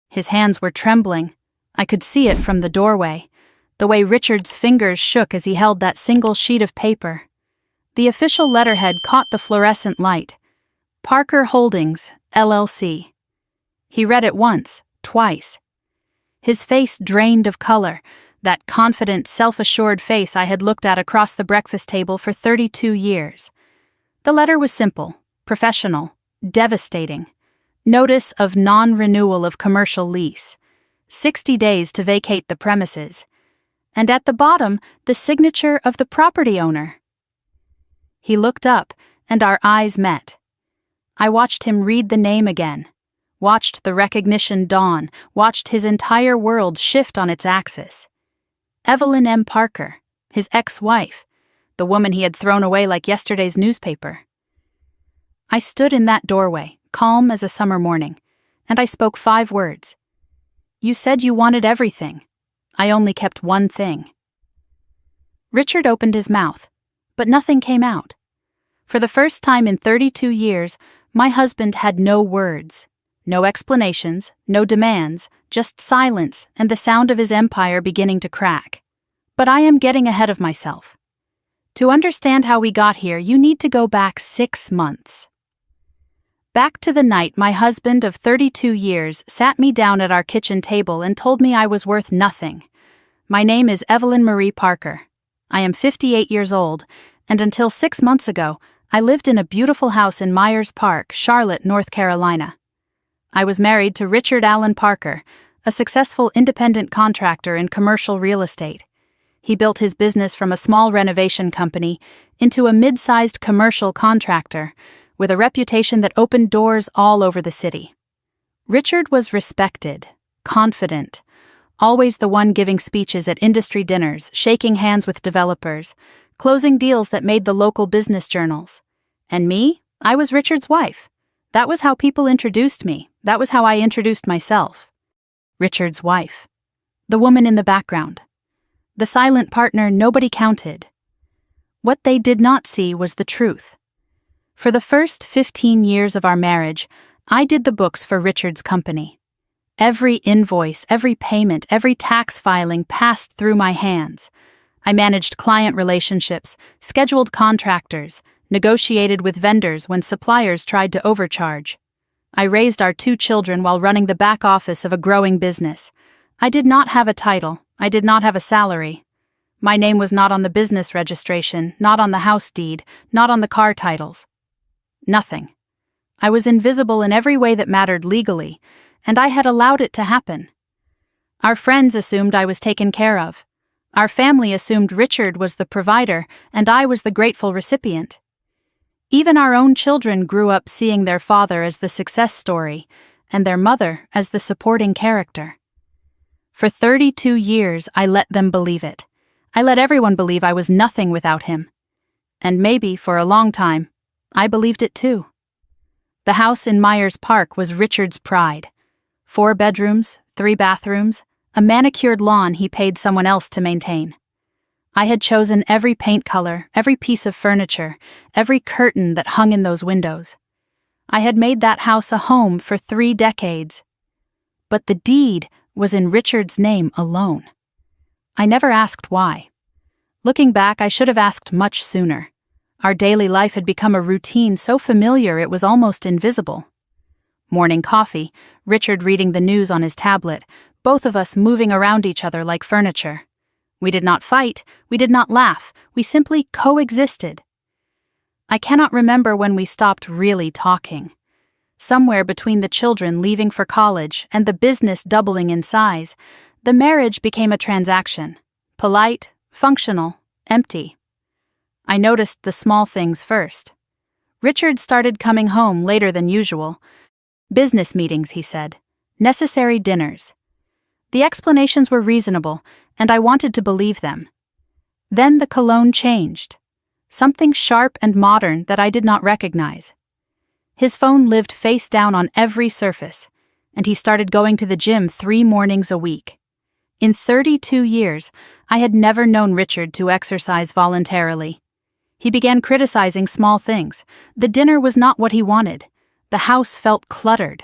His hands were trembling. I could see it from the doorway, the way Richard's fingers shook as he held that single sheet of paper. The official letterhead caught the fluorescent light. Parker Holdings, LLC. He read it once, twice. His face drained of color, that confident, self-assured face I had looked at across the breakfast table for 32 years. The letter was simple, professional, devastating. Notice of non-renewal of commercial lease. 60 days to vacate the premises. And at the bottom, the signature of the property owner. He looked up, and our eyes met. I watched him read the name again, watched the recognition dawn, watched his entire world shift on its axis. Evelyn M. Parker, his ex-wife, the woman he had thrown away like yesterday's newspaper. I stood in that doorway, calm as a summer morning, and I spoke 5 words. You said you wanted everything. I only kept one thing. Richard opened his mouth, but nothing came out. For the first time in 32 years, my husband had no words, no explanations, no demands, just silence and the sound of his empire beginning to crack. But I am getting ahead of myself. To understand how we got here, you need to go back 6 months. Back to the night my husband of 32 years sat me down at our kitchen table and told me I was worth nothing. My name is Evelyn Marie Parker. I am 58 years old, and until 6 months ago, I lived in a beautiful house in Myers Park, Charlotte, North Carolina. I was married to Richard Allen Parker, a successful independent contractor in commercial real estate. He built his business from a small renovation company into a mid-sized commercial contractor, with a reputation that opened doors all over the city. Richard was respected, confident, always the one giving speeches at industry dinners, shaking hands with developers, closing deals that made the local business journals. And me, I was Richard's wife. That was how people introduced me. That was how I introduced myself. Richard's wife. The woman in the background. The silent partner nobody counted. What they did not see was the truth. For the first 15 years of our marriage, I did the books for Richard's company. Every invoice, every payment, every tax filing passed through my hands. I managed client relationships, scheduled contractors, negotiated with vendors when suppliers tried to overcharge. I raised our 2 children while running the back office of a growing business. I did not have a title. I did not have a salary. My name was not on the business registration, not on the house deed, not on the car titles. Nothing. I was invisible in every way that mattered legally, and I had allowed it to happen. Our friends assumed I was taken care of. Our family assumed Richard was the provider, and I was the grateful recipient. Even our own children grew up seeing their father as the success story, and their mother as the supporting character. For 32 years, I let them believe it. I let everyone believe I was nothing without him. And maybe, for a long time, I believed it too. The house in Myers Park was Richard's pride. 4 bedrooms, 3 bathrooms, a manicured lawn he paid someone else to maintain. I had chosen every paint color, every piece of furniture, every curtain that hung in those windows. I had made that house a home for 3 decades. But the deed was in Richard's name alone. I never asked why. Looking back, I should have asked much sooner. Our daily life had become a routine so familiar it was almost invisible. Morning coffee, Richard reading the news on his tablet, both of us moving around each other like furniture. We did not fight, we did not laugh, we simply coexisted. I cannot remember when we stopped really talking. Somewhere between the children leaving for college and the business doubling in size, the marriage became a transaction. Polite, functional, empty. I noticed the small things first. Richard started coming home later than usual. Business meetings, he said. Necessary dinners. The explanations were reasonable, and I wanted to believe them. Then the cologne changed. Something sharp and modern that I did not recognize. His phone lived face down on every surface, and he started going to the gym 3 mornings a week. In 32 years, I had never known Richard to exercise voluntarily. He began criticizing small things. The dinner was not what he wanted. The house felt cluttered.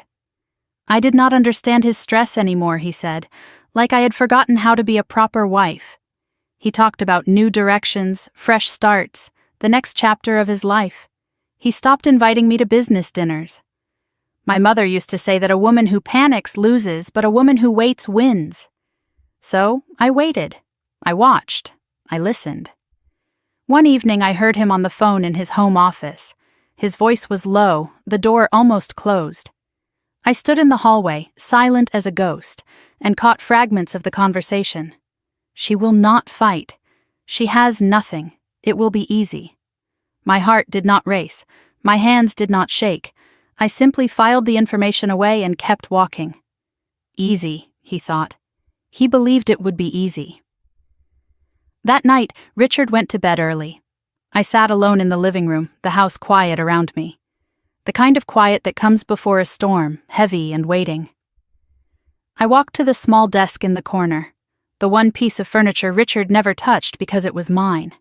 I did not understand his stress anymore, he said, like I had forgotten how to be a proper wife. He talked about new directions, fresh starts, the next chapter of his life. He stopped inviting me to business dinners. My mother used to say that a woman who panics loses, but a woman who waits wins. So I waited. I watched. I listened. One evening I heard him on the phone in his home office. His voice was low, the door almost closed. I stood in the hallway, silent as a ghost, and caught fragments of the conversation. She will not fight. She has nothing. It will be easy. My heart did not race. My hands did not shake. I simply filed the information away and kept walking. Easy, he thought. He believed it would be easy. That night, Richard went to bed early. I sat alone in the living room, the house quiet around me. The kind of quiet that comes before a storm, heavy and waiting. I walked to the small desk in the corner, the one piece of furniture Richard never touched because it was mine.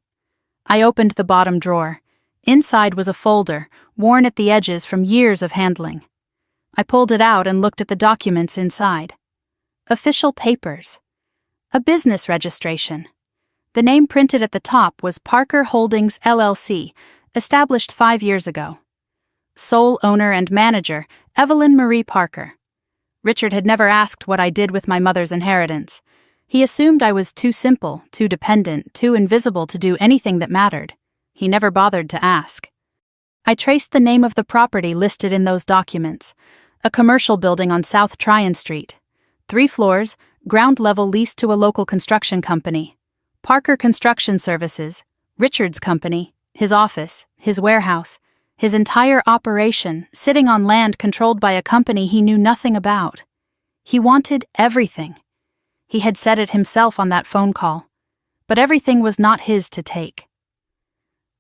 I opened the bottom drawer. Inside was a folder, worn at the edges from years of handling. I pulled it out and looked at the documents inside. Official papers. A business registration. The name printed at the top was Parker Holdings, LLC, established 5 years ago. Sole owner and manager, Evelyn Marie Parker. Richard had never asked what I did with my mother's inheritance. He assumed I was too simple, too dependent, too invisible to do anything that mattered. He never bothered to ask. I traced the name of the property listed in those documents. A commercial building on South Tryon Street. 3 floors, ground level leased to a local construction company. Parker Construction Services, Richard's company, his office, his warehouse, his entire operation sitting on land controlled by a company he knew nothing about. He wanted everything. He had said it himself on that phone call. But everything was not his to take.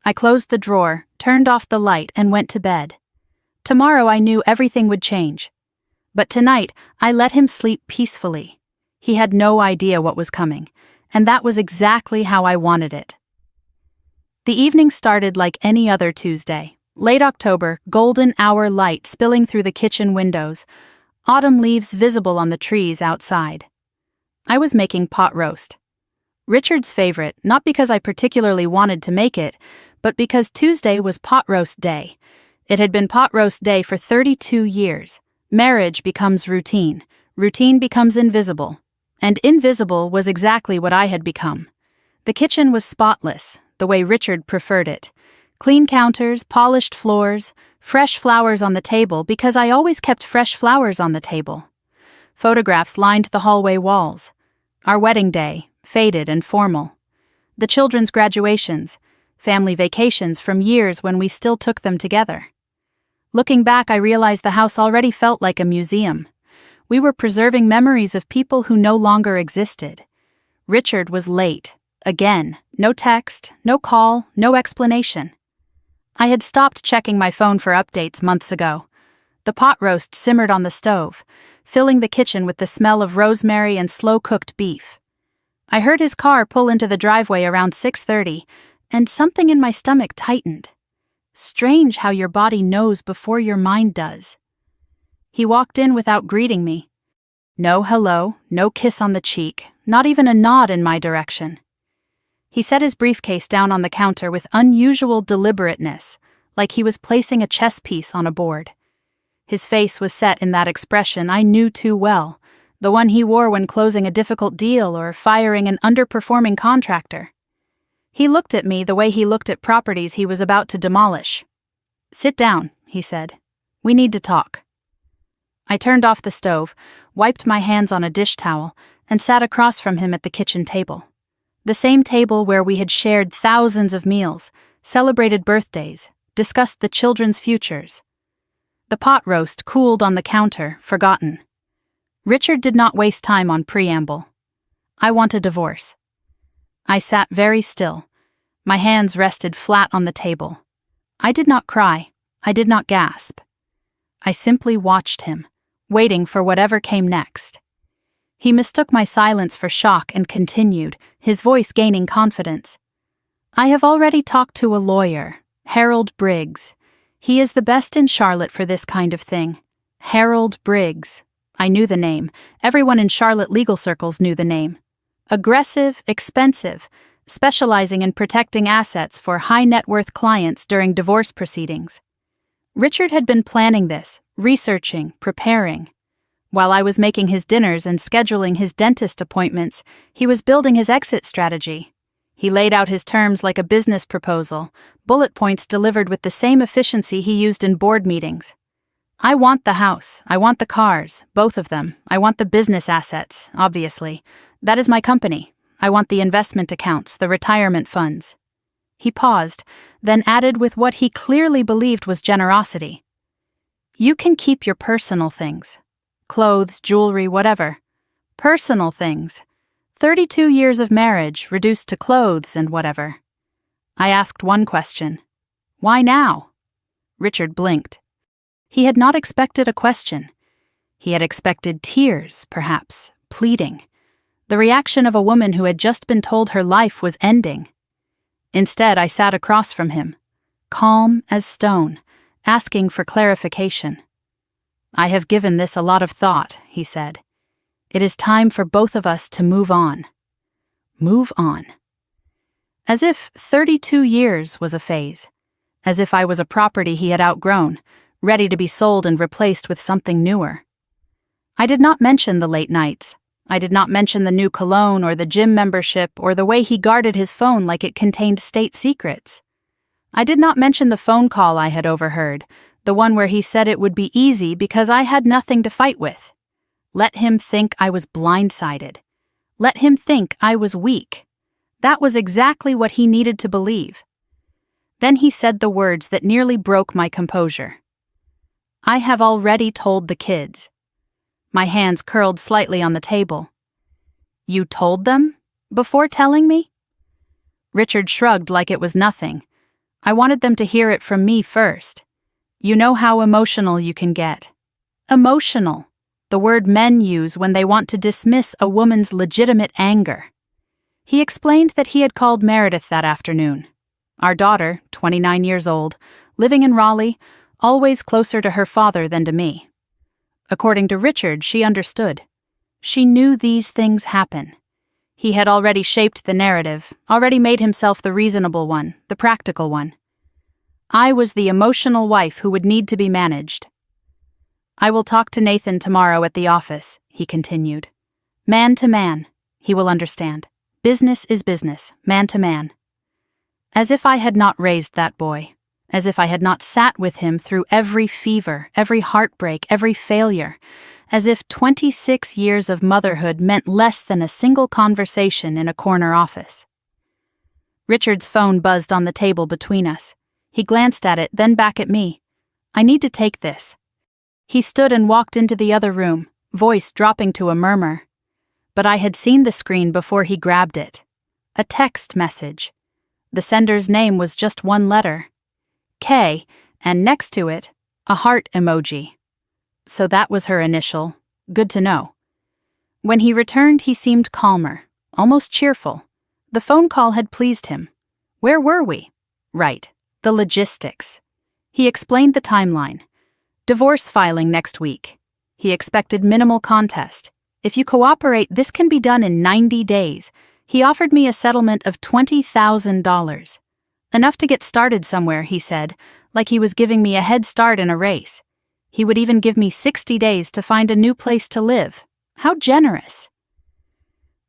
I closed the drawer, turned off the light, and went to bed. Tomorrow I knew everything would change. But tonight I let him sleep peacefully. He had no idea what was coming. And that was exactly how I wanted it. The evening started like any other Tuesday. Late October, golden hour light spilling through the kitchen windows, autumn leaves visible on the trees outside. I was making pot roast. Richard's favorite, not because I particularly wanted to make it, but because Tuesday was pot roast day. It had been pot roast day for 32 years. Marriage becomes routine. Routine becomes invisible. And invisible was exactly what I had become. The kitchen was spotless, the way Richard preferred it. Clean counters, polished floors, fresh flowers on the table because I always kept fresh flowers on the table. Photographs lined the hallway walls. Our wedding day, faded and formal. The children's graduations, family vacations from years when we still took them together. Looking back, I realized the house already felt like a museum. We were preserving memories of people who no longer existed. Richard was late. Again, no text, no call, no explanation. I had stopped checking my phone for updates months ago. The pot roast simmered on the stove, filling the kitchen with the smell of rosemary and slow-cooked beef. I heard his car pull into the driveway around 6:30, and something in my stomach tightened. Strange how your body knows before your mind does. He walked in without greeting me. No hello, no kiss on the cheek, not even a nod in my direction. He set his briefcase down on the counter with unusual deliberateness, like he was placing a chess piece on a board. His face was set in that expression I knew too well, the one he wore when closing a difficult deal or firing an underperforming contractor. He looked at me the way he looked at properties he was about to demolish. "Sit down," he said. "We need to talk." I turned off the stove, wiped my hands on a dish towel, and sat across from him at the kitchen table. The same table where we had shared thousands of meals, celebrated birthdays, discussed the children's futures. The pot roast cooled on the counter, forgotten. Richard did not waste time on preamble. I want a divorce. I sat very still. My hands rested flat on the table. I did not cry. I did not gasp. I simply watched him, waiting for whatever came next. He mistook my silence for shock and continued, his voice gaining confidence. "I have already talked to a lawyer, Harold Briggs. He is the best in Charlotte for this kind of thing. Harold Briggs. I knew the name. Everyone in Charlotte legal circles knew the name. Aggressive, expensive, specializing in protecting assets for high-net-worth clients during divorce proceedings. Richard had been planning this, researching, preparing. While I was making his dinners and scheduling his dentist appointments, he was building his exit strategy. He laid out his terms like a business proposal, bullet points delivered with the same efficiency he used in board meetings. I want the house, I want the cars, both of them. I want the business assets, obviously. That is my company. I want the investment accounts, the retirement funds. He paused, then added with what he clearly believed was generosity. You can keep your personal things. Clothes, jewelry, whatever. Personal things. 32 years of marriage reduced to clothes and whatever. I asked one question. Why now? Richard blinked. He had not expected a question. He had expected tears, perhaps, pleading. The reaction of a woman who had just been told her life was ending. Instead, I sat across from him, calm as stone, asking for clarification. I have given this a lot of thought, he said. It is time for both of us to move on. Move on. As if 32 years was a phase. As if I was a property he had outgrown, ready to be sold and replaced with something newer. I did not mention the late nights. I did not mention the new cologne or the gym membership or the way he guarded his phone like it contained state secrets. I did not mention the phone call I had overheard, the one where he said it would be easy because I had nothing to fight with. Let him think I was blindsided. Let him think I was weak. That was exactly what he needed to believe. Then he said the words that nearly broke my composure. I have already told the kids. My hands curled slightly on the table. You told them? Before telling me? Richard shrugged like it was nothing. I wanted them to hear it from me first. You know how emotional you can get. Emotional. The word men use when they want to dismiss a woman's legitimate anger. He explained that he had called Meredith that afternoon. Our daughter, 29 years old, living in Raleigh, always closer to her father than to me. According to Richard, she understood. She knew these things happen. He had already shaped the narrative, already made himself the reasonable one, the practical one. I was the emotional wife who would need to be managed. I will talk to Nathan tomorrow at the office, he continued. Man to man, he will understand. Business is business, man to man. As if I had not raised that boy. As if I had not sat with him through every fever, every heartbreak, every failure. As if 26 years of motherhood meant less than a single conversation in a corner office. Richard's phone buzzed on the table between us. He glanced at it, then back at me. I need to take this. He stood and walked into the other room, voice dropping to a murmur. But I had seen the screen before he grabbed it. A text message. The sender's name was just one letter. K, and next to it, a heart emoji. So that was her initial. Good to know. When he returned, he seemed calmer, almost cheerful. The phone call had pleased him. Where were we? Right. The logistics. He explained the timeline. Divorce filing next week. He expected minimal contest. If you cooperate, this can be done in 90 days. He offered me a settlement of $20,000. Enough to get started somewhere, he said, like he was giving me a head start in a race. He would even give me 60 days to find a new place to live. How generous.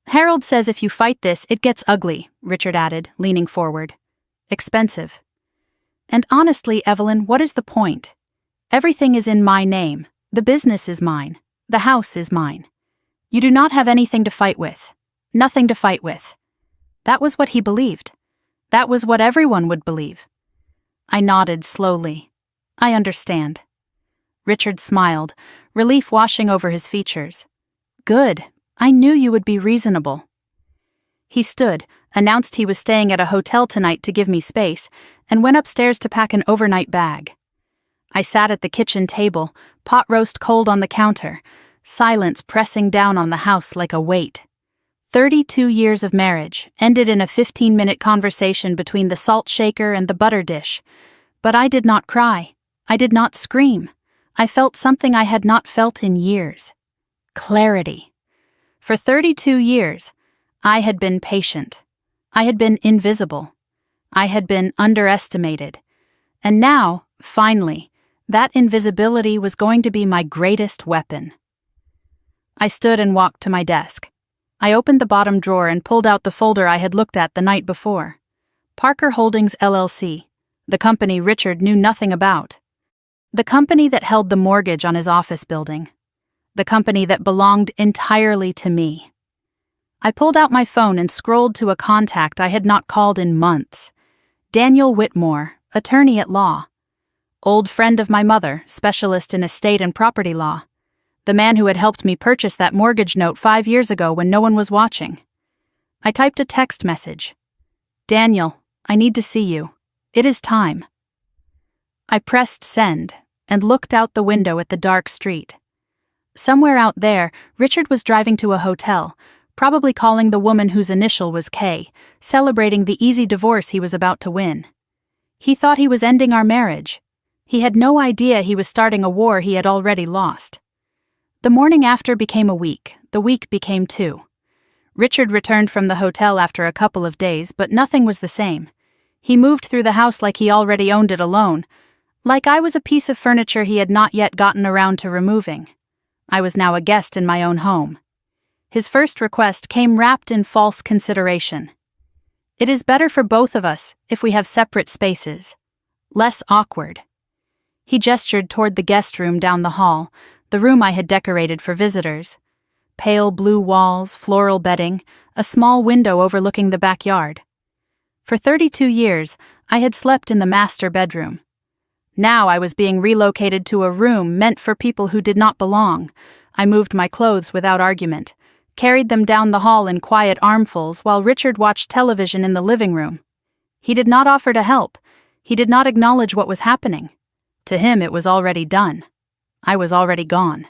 Harold says if you fight this, it gets ugly, Richard added, leaning forward. Expensive. And honestly, Evelyn, what is the point? Everything is in my name. The business is mine. The house is mine. You do not have anything to fight with. Nothing to fight with. That was what he believed. That was what everyone would believe. I nodded slowly. I understand. Richard smiled, relief washing over his features. Good. I knew you would be reasonable. He stood, announced he was staying at a hotel tonight to give me space, and went upstairs to pack an overnight bag. I sat at the kitchen table, pot roast cold on the counter, silence pressing down on the house like a weight. 32 years of marriage ended in a 15-minute conversation between the salt shaker and the butter dish. But I did not cry. I did not scream. I felt something I had not felt in years. Clarity. For 32 years, I had been patient. I had been invisible. I had been underestimated. And now, finally, that invisibility was going to be my greatest weapon. I stood and walked to my desk. I opened the bottom drawer and pulled out the folder I had looked at the night before. Parker Holdings LLC, the company Richard knew nothing about. The company that held the mortgage on his office building. The company that belonged entirely to me. I pulled out my phone and scrolled to a contact I had not called in months. Daniel Whitmore, attorney at law. Old friend of my mother, specialist in estate and property law. The man who had helped me purchase that mortgage note 5 years ago when no one was watching. I typed a text message. Daniel, I need to see you. It is time. I pressed send and looked out the window at the dark street. Somewhere out there, Richard was driving to a hotel, probably calling the woman whose initial was K, celebrating the easy divorce he was about to win. He thought he was ending our marriage. He had no idea he was starting a war he had already lost. The morning after became a week. The week became 2. Richard returned from the hotel after a couple of days, but nothing was the same. He moved through the house like he already owned it alone, like I was a piece of furniture he had not yet gotten around to removing. I was now a guest in my own home. His first request came wrapped in false consideration. It is better for both of us if we have separate spaces. Less awkward. He gestured toward the guest room down the hall, the room I had decorated for visitors. Pale blue walls, floral bedding, a small window overlooking the backyard. For 32 years, I had slept in the master bedroom. Now I was being relocated to a room meant for people who did not belong. I moved my clothes without argument, carried them down the hall in quiet armfuls while Richard watched television in the living room. He did not offer to help. He did not acknowledge what was happening. To him it was already done. I was already gone.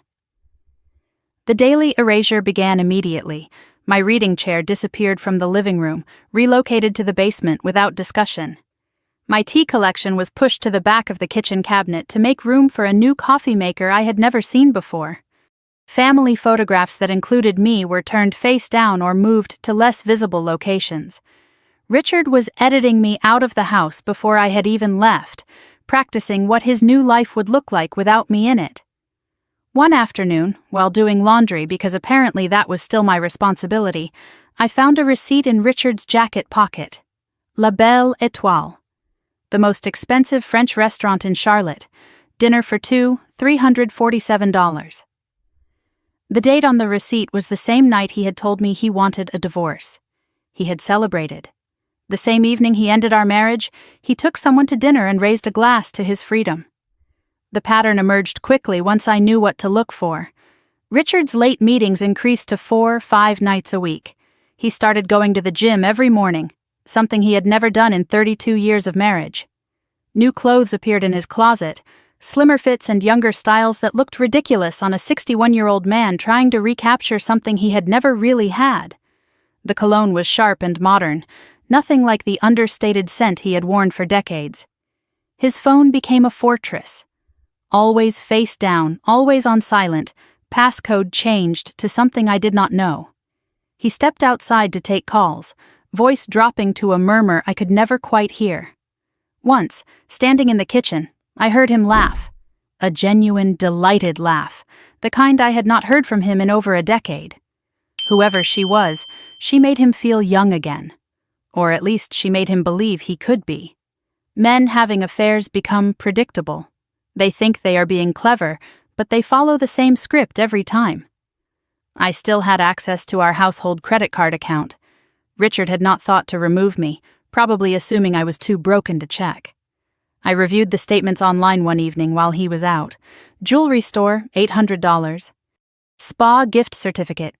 The daily erasure began immediately. My reading chair disappeared from the living room, relocated to the basement without discussion. My tea collection was pushed to the back of the kitchen cabinet to make room for a new coffee maker I had never seen before. Family photographs that included me were turned face down or moved to less visible locations. Richard was editing me out of the house before I had even left, practicing what his new life would look like without me in it. One afternoon, while doing laundry because apparently that was still my responsibility, I found a receipt in Richard's jacket pocket. La Belle Étoile. The most expensive French restaurant in Charlotte. Dinner for two, $347. The date on the receipt was the same night he had told me he wanted a divorce. He had celebrated. The same evening he ended our marriage, he took someone to dinner and raised a glass to his freedom. The pattern emerged quickly once I knew what to look for. Richard's late meetings increased to 4-5 nights a week. He started going to the gym every morning, something he had never done in 32 years of marriage. New clothes appeared in his closet, slimmer fits and younger styles that looked ridiculous on a 61-year-old man trying to recapture something he had never really had. The cologne was sharp and modern, nothing like the understated scent he had worn for decades. His phone became a fortress. Always face down, always on silent, passcode changed to something I did not know. He stepped outside to take calls, voice dropping to a murmur I could never quite hear. Once, standing in the kitchen, I heard him laugh. A genuine, delighted laugh, the kind I had not heard from him in over a decade. Whoever she was, she made him feel young again. Or at least she made him believe he could be. Men having affairs become predictable. They think they are being clever, but they follow the same script every time. I still had access to our household credit card account. Richard had not thought to remove me, probably assuming I was too broken to check. I reviewed the statements online one evening while he was out. Jewelry store, $800. Spa gift certificate,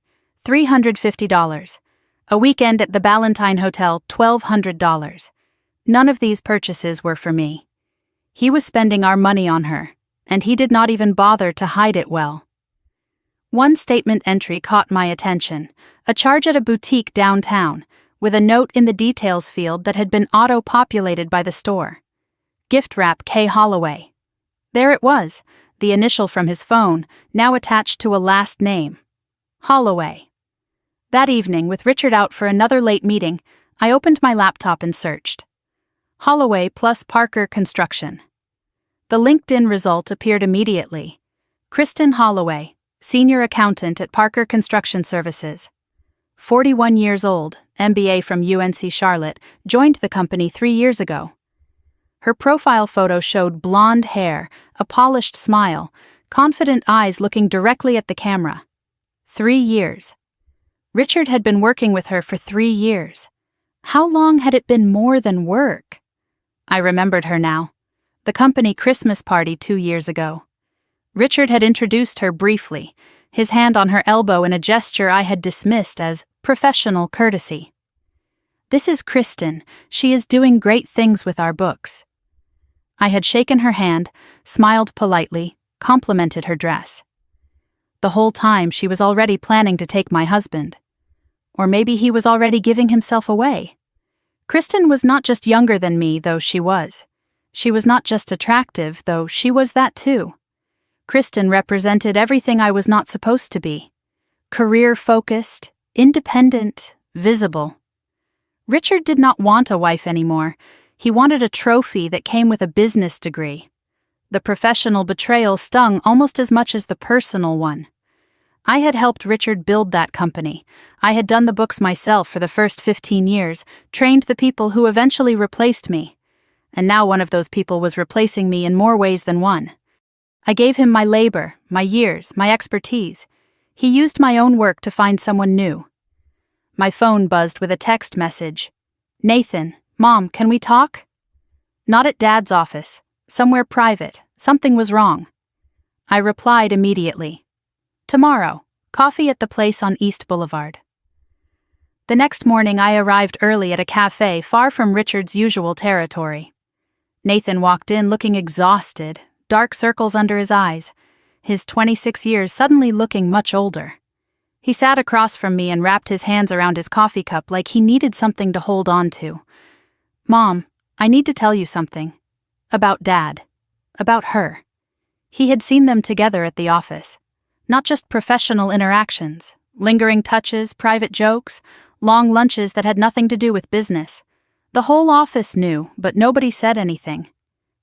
$350. A weekend at the Ballantine Hotel, $1,200. None of these purchases were for me. He was spending our money on her, and he did not even bother to hide it well. One statement entry caught my attention, a charge at a boutique downtown, with a note in the details field that had been auto-populated by the store. Gift wrap K. Holloway. There it was, the initial from his phone, now attached to a last name, Holloway. That evening, with Richard out for another late meeting, I opened my laptop and searched. Holloway plus Parker Construction. The LinkedIn result appeared immediately. Kristen Holloway, Senior Accountant at Parker Construction Services. 41 years old, MBA from UNC Charlotte, joined the company 3 years ago. Her profile photo showed blonde hair, a polished smile, confident eyes looking directly at the camera. 3 years. Richard had been working with her for 3 years. How long had it been more than work? I remembered her now. The company Christmas party 2 years ago. Richard had introduced her briefly, his hand on her elbow in a gesture I had dismissed as professional courtesy. "This is Kristen. She is doing great things with our books." I had shaken her hand, smiled politely, complimented her dress. The whole time she was already planning to take my husband. Or maybe he was already giving himself away. Kristen was not just younger than me, though she was. She was not just attractive, though she was that too. Kristen represented everything I was not supposed to be. Career-focused, independent, visible. Richard did not want a wife anymore. He wanted a trophy that came with a business degree. The professional betrayal stung almost as much as the personal one. I had helped Richard build that company. I had done the books myself for the first 15 years, trained the people who eventually replaced me. And now one of those people was replacing me in more ways than one. I gave him my labor, my years, my expertise. He used my own work to find someone new. My phone buzzed with a text message. "Nathan, Mom, can we talk?" "Not at Dad's office. Somewhere private. Something was wrong." I replied immediately. "Tomorrow. Coffee at the place on East Boulevard." The next morning I arrived early at a cafe far from Richard's usual territory. Nathan walked in looking exhausted, dark circles under his eyes, his 26 years suddenly looking much older. He sat across from me and wrapped his hands around his coffee cup like he needed something to hold on to. "Mom, I need to tell you something. About Dad. About her." He had seen them together at the office. Not just professional interactions, lingering touches, private jokes, long lunches that had nothing to do with business. The whole office knew, but nobody said anything.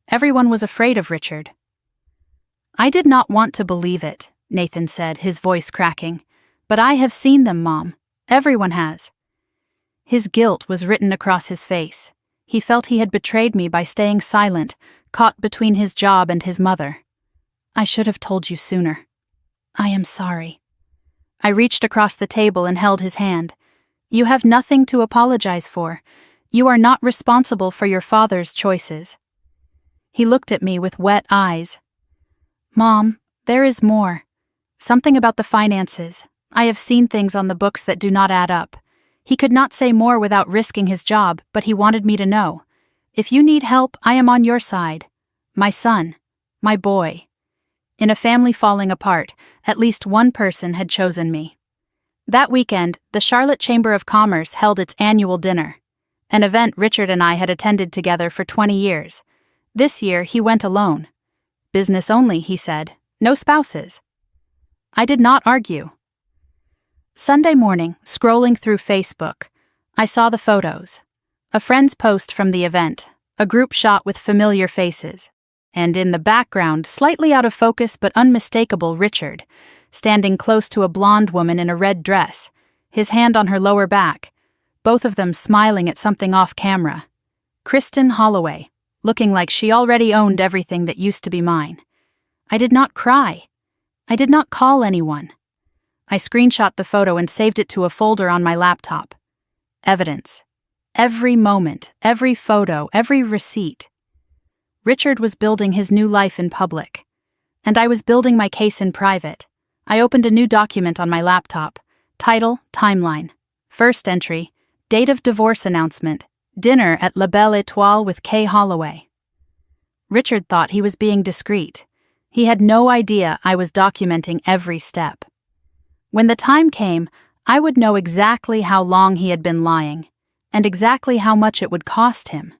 Everyone was afraid of Richard. "I did not want to believe it," Nathan said, his voice cracking. "But I have seen them, Mom. Everyone has." His guilt was written across his face. He felt he had betrayed me by staying silent, caught between his job and his mother. "I should have told you sooner. I am sorry." I reached across the table and held his hand. "You have nothing to apologize for. You are not responsible for your father's choices." He looked at me with wet eyes. "Mom, there is more. Something about the finances. I have seen things on the books that do not add up." He could not say more without risking his job, but he wanted me to know. "If you need help, I am on your side. My son. My boy." In a family falling apart, at least one person had chosen me. That weekend, the Charlotte Chamber of Commerce held its annual dinner, an event Richard and I had attended together for 20 years. This year, he went alone. "Business only," he said. "No spouses." I did not argue. Sunday morning, scrolling through Facebook, I saw the photos. A friend's post from the event, a group shot with familiar faces, and in the background, slightly out of focus but unmistakable, Richard, standing close to a blonde woman in a red dress, his hand on her lower back, both of them smiling at something off camera. Kristen Holloway, looking like she already owned everything that used to be mine. I did not cry. I did not call anyone. I screenshot the photo and saved it to a folder on my laptop. Evidence. Every moment, every photo, every receipt. Richard was building his new life in public, and I was building my case in private. I opened a new document on my laptop. Title, timeline. First entry, date of divorce announcement, dinner at La Belle Étoile with Kay Holloway. Richard thought he was being discreet. He had no idea I was documenting every step. When the time came, I would know exactly how long he had been lying, and exactly how much it would cost him.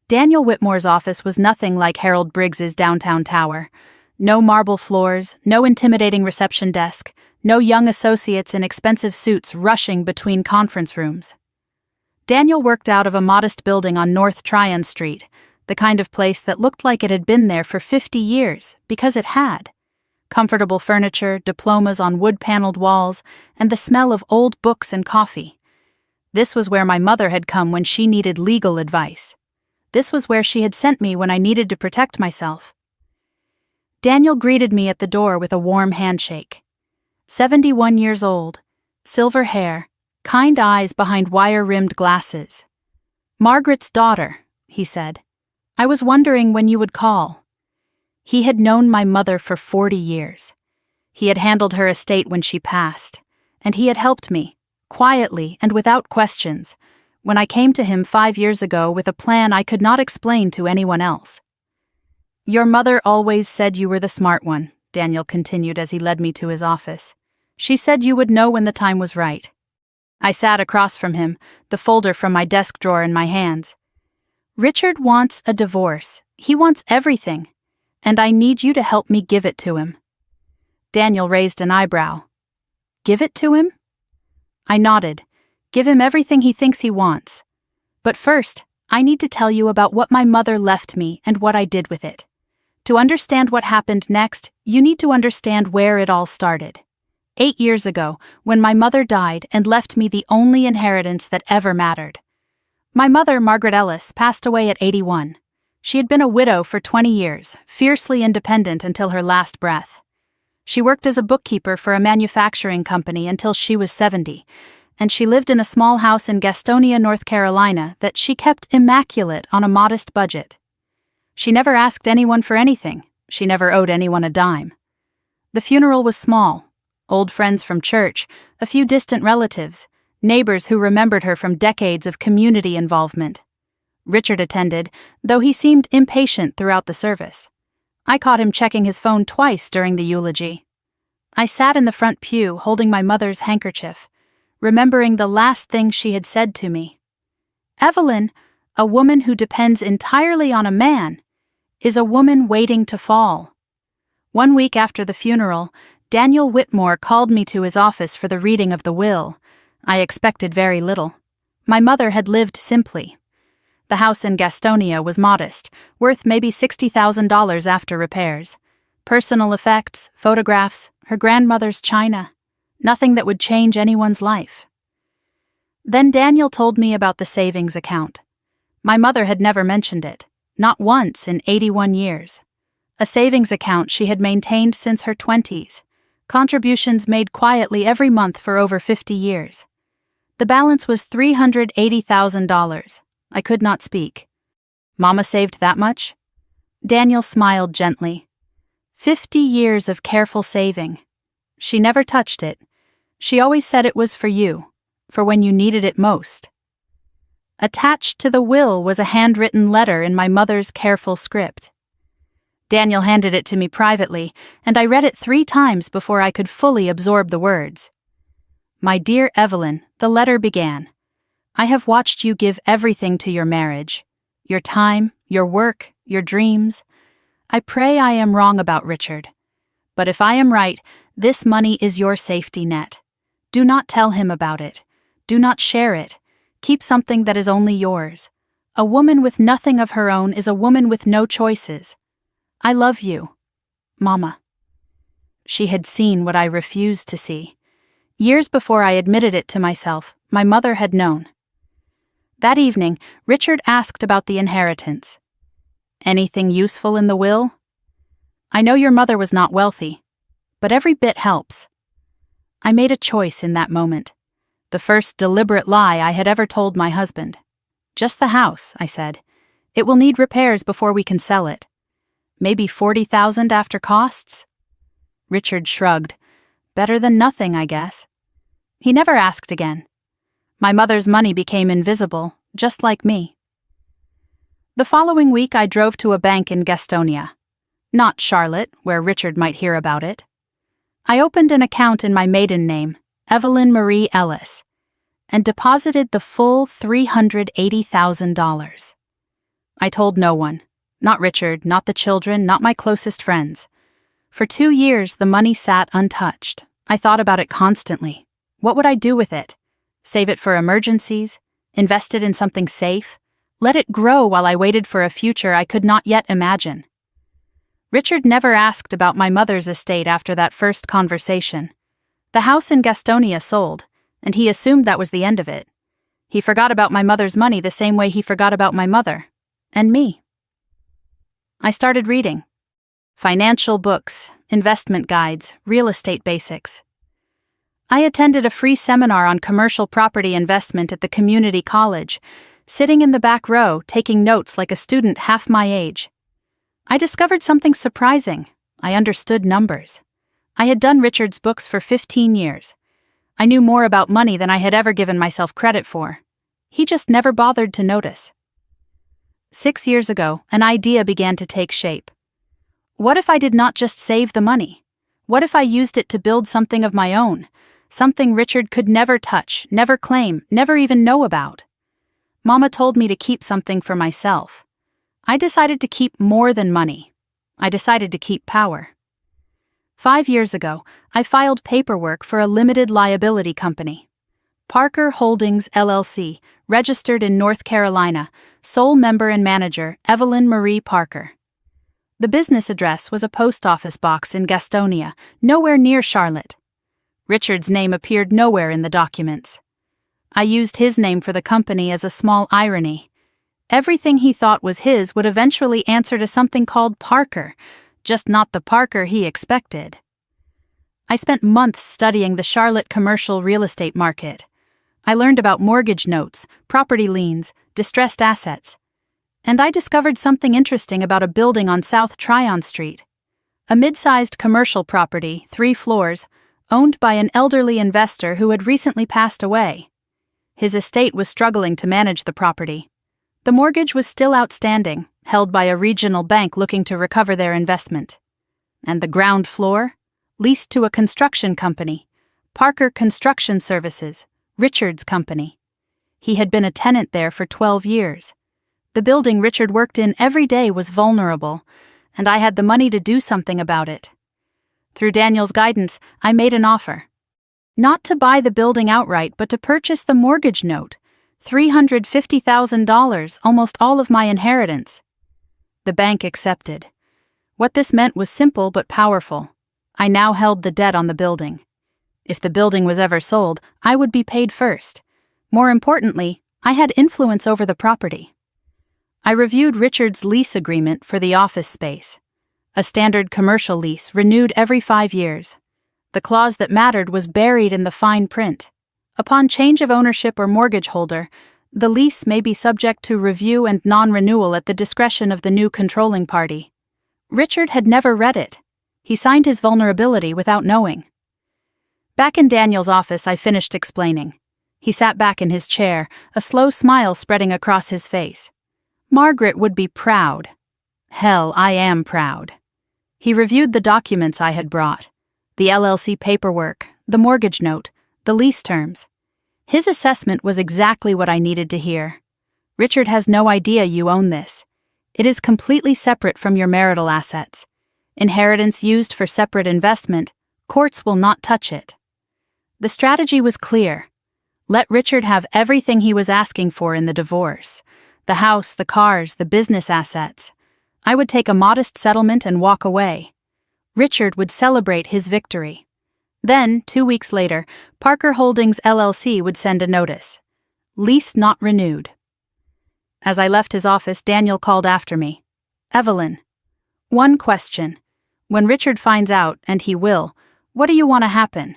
Daniel Whitmore's office was nothing like Harold Briggs's downtown tower. No marble floors, no intimidating reception desk, no young associates in expensive suits rushing between conference rooms. Daniel worked out of a modest building on North Tryon Street, the kind of place that looked like it had been there for 50 years, because it had. Comfortable furniture, diplomas on wood-paneled walls, and the smell of old books and coffee. This was where my mother had come when she needed legal advice. This was where she had sent me when I needed to protect myself. Daniel greeted me at the door with a warm handshake. 71 years old, silver hair, kind eyes behind wire-rimmed glasses. "Margaret's daughter," he said. "I was wondering when you would call." He had known my mother for 40 years. He had handled her estate when she passed, and he had helped me, quietly and without questions, when I came to him 5 years ago with a plan I could not explain to anyone else. "Your mother always said you were the smart one," Daniel continued as he led me to his office. "She said you would know when the time was right." I sat across from him, the folder from my desk drawer in my hands. "Richard wants a divorce. He wants everything. And I need you to help me give it to him." Daniel raised an eyebrow. "Give it to him?" I nodded. "Give him everything he thinks he wants. But first, I need to tell you about what my mother left me and what I did with it. To understand what happened next, you need to understand where it all started. 8 years ago, when my mother died and left me the only inheritance that ever mattered. My mother, Margaret Ellis, passed away at 81. She had been a widow for 20 years, fiercely independent until her last breath. She worked as a bookkeeper for a manufacturing company until she was 70, and she lived in a small house in Gastonia, North Carolina, that she kept immaculate on a modest budget. She never asked anyone for anything. She never owed anyone a dime. The funeral was small. Old friends from church, a few distant relatives, neighbors who remembered her from decades of community involvement. Richard attended, though he seemed impatient throughout the service. I caught him checking his phone twice during the eulogy. I sat in the front pew holding my mother's handkerchief, remembering the last thing she had said to me. "Evelyn, a woman who depends entirely on a man, is a woman waiting to fall." 1 week after the funeral, Daniel Whitmore called me to his office for the reading of the will. I expected very little. My mother had lived simply. The house in Gastonia was modest, worth maybe $60,000 after repairs. Personal effects, photographs, her grandmother's china. Nothing that would change anyone's life. Then Daniel told me about the savings account. My mother had never mentioned it, not once in 81 years. A savings account she had maintained since her 20s, contributions made quietly every month for over 50 years. The balance was $380,000. I could not speak. "Mama saved that much?" Daniel smiled gently. 50 years of careful saving. She never touched it. She always said it was for you, for when you needed it most. Attached to the will was a handwritten letter in my mother's careful script. Daniel handed it to me privately, and I read it 3 times before I could fully absorb the words. "My dear Evelyn," the letter began. "I have watched you give everything to your marriage. Your time, your work, your dreams. I pray I am wrong about Richard. But if I am right, this money is your safety net. Do not tell him about it. Do not share it. Keep something that is only yours. A woman with nothing of her own is a woman with no choices. I love you. Mama." She had seen what I refused to see. Years before I admitted it to myself, my mother had known. That evening, Richard asked about the inheritance. "Anything useful in the will?" "I know your mother was not wealthy, but every bit helps." I made a choice in that moment. The first deliberate lie I had ever told my husband. "Just the house," I said. "It will need repairs before we can sell it. Maybe $40,000 after costs?" Richard shrugged. "Better than nothing, I guess." He never asked again. My mother's money became invisible, just like me. The following week I drove to a bank in Gastonia. Not Charlotte, where Richard might hear about it. I opened an account in my maiden name, Evelyn Marie Ellis, and deposited the full $380,000. I told no one. Not Richard, not the children, not my closest friends. For 2 years, the money sat untouched. I thought about it constantly. What would I do with it? Save it for emergencies? Invest it in something safe? Let it grow while I waited for a future I could not yet imagine. Richard never asked about my mother's estate after that first conversation. The house in Gastonia sold, and he assumed that was the end of it. He forgot about my mother's money the same way he forgot about my mother. And me. I started reading. Financial books, investment guides, real estate basics. I attended a free seminar on commercial property investment at the community college, sitting in the back row taking notes like a student half my age. I discovered something surprising. I understood numbers. I had done Richard's books for 15 years. I knew more about money than I had ever given myself credit for. He just never bothered to notice. 6 years ago, an idea began to take shape. What if I did not just save the money? What if I used it to build something of my own? Something Richard could never touch, never claim, never even know about. Mama told me to keep something for myself. I decided to keep more than money. I decided to keep power. 5 years ago, I filed paperwork for a limited liability company. Parker Holdings, LLC, registered in North Carolina, sole member and manager, Evelyn Marie Parker. The business address was a post office box in Gastonia, nowhere near Charlotte. Richard's name appeared nowhere in the documents. I used his name for the company as a small irony. Everything he thought was his would eventually answer to something called Parker, just not the Parker he expected. I spent months studying the Charlotte commercial real estate market. I learned about mortgage notes, property liens, distressed assets. And I discovered something interesting about a building on South Tryon Street. A mid-sized commercial property, 3 floors, owned by an elderly investor who had recently passed away. His estate was struggling to manage the property. The mortgage was still outstanding, held by a regional bank looking to recover their investment. And the ground floor? Leased to a construction company, Parker Construction Services, Richard's company. He had been a tenant there for 12 years. The building Richard worked in every day was vulnerable, and I had the money to do something about it. Through Daniel's guidance, I made an offer. Not to buy the building outright, but to purchase the mortgage note, $350,000, almost all of my inheritance. The bank accepted. What this meant was simple but powerful. I now held the debt on the building. If the building was ever sold, I would be paid first. More importantly, I had influence over the property. I reviewed Richard's lease agreement for the office space. A standard commercial lease renewed every 5 years. The clause that mattered was buried in the fine print. Upon change of ownership or mortgage holder, the lease may be subject to review and non-renewal at the discretion of the new controlling party. Richard had never read it. He signed his vulnerability without knowing. Back in Daniel's office, I finished explaining. He sat back in his chair, a slow smile spreading across his face. Margaret would be proud. Hell, I am proud. He reviewed the documents I had brought. The LLC paperwork, the mortgage note, the lease terms. His assessment was exactly what I needed to hear. Richard has no idea you own this. It is completely separate from your marital assets. Inheritance used for separate investment, courts will not touch it. The strategy was clear. Let Richard have everything he was asking for in the divorce. The house, the cars, the business assets. I would take a modest settlement and walk away. Richard would celebrate his victory. Then, 2 weeks later, Parker Holdings LLC would send a notice. Lease not renewed. As I left his office, Daniel called after me. Evelyn. One question. When Richard finds out, and he will, what do you want to happen?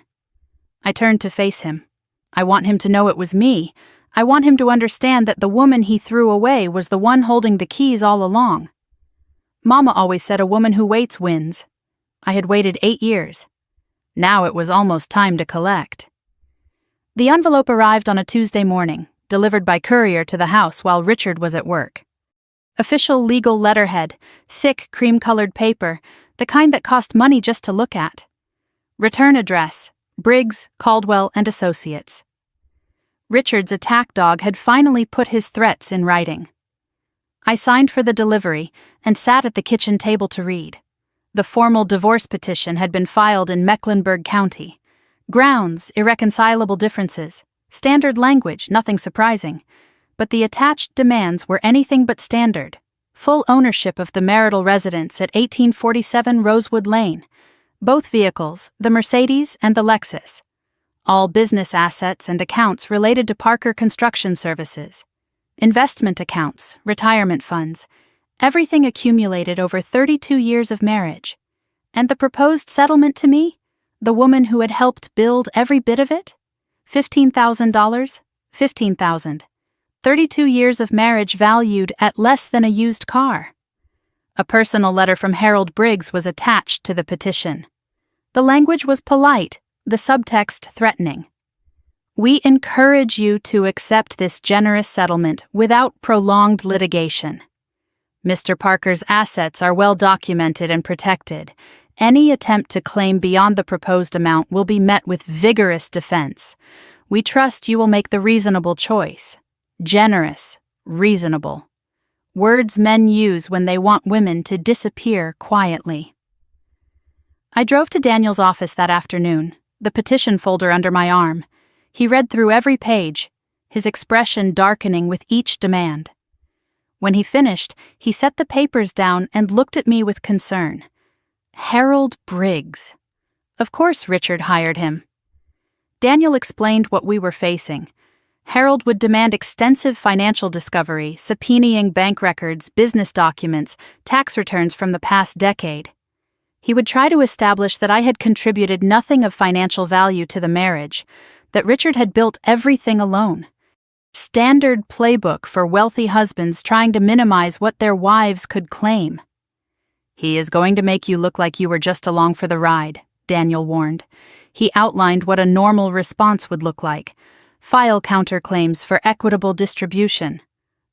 I turned to face him. I want him to know it was me. I want him to understand that the woman he threw away was the one holding the keys all along. Mama always said a woman who waits wins. I had waited 8 years. Now it was almost time to collect. The envelope arrived on a Tuesday morning, delivered by courier to the house while Richard was at work. Official legal letterhead, thick cream-colored paper, the kind that cost money just to look at. Return address, Briggs, Caldwell and Associates. Richard's attack dog had finally put his threats in writing. I signed for the delivery and sat at the kitchen table to read. The formal divorce petition had been filed in Mecklenburg County. Grounds, irreconcilable differences. Standard language, nothing surprising. But the attached demands were anything but standard. Full ownership of the marital residence at 1847 Rosewood Lane. Both vehicles, the Mercedes and the Lexus. All business assets and accounts related to Parker Construction Services. Investment accounts, retirement funds. Everything accumulated over 32 years of marriage. And the proposed settlement to me? The woman who had helped build every bit of it? $15,000? $15,000. 32 years of marriage valued at less than a used car. A personal letter from Harold Briggs was attached to the petition. The language was polite, the subtext threatening. We encourage you to accept this generous settlement without prolonged litigation. Mr. Parker's assets are well documented and protected. Any attempt to claim beyond the proposed amount will be met with vigorous defense. We trust you will make the reasonable choice. Generous, reasonable. Words men use when they want women to disappear quietly. I drove to Daniel's office that afternoon, the petition folder under my arm. He read through every page, his expression darkening with each demand. When he finished, he set the papers down and looked at me with concern. Harold Briggs. Of course Richard hired him. Daniel explained what we were facing. Harold would demand extensive financial discovery, subpoenaing bank records, business documents, tax returns from the past decade. He would try to establish that I had contributed nothing of financial value to the marriage, that Richard had built everything alone. Standard playbook for wealthy husbands trying to minimize what their wives could claim. He is going to make you look like you were just along for the ride, Daniel warned. He outlined what a normal response would look like. File counterclaims for equitable distribution.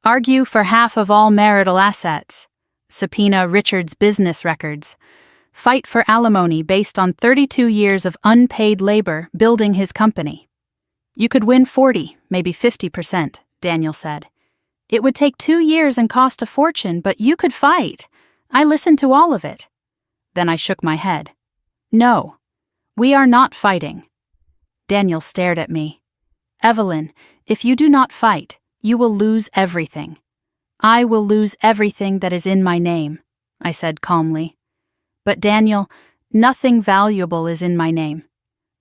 Argue for half of all marital assets. Subpoena Richard's business records. Fight for alimony based on 32 years of unpaid labor building his company. You could win 40, maybe 50%, Daniel said. It would take 2 years and cost a fortune, but you could fight. I listened to all of it. Then I shook my head. No, we are not fighting. Daniel stared at me. Evelyn, if you do not fight, you will lose everything. I will lose everything that is in my name, I said calmly. But Daniel, nothing valuable is in my name.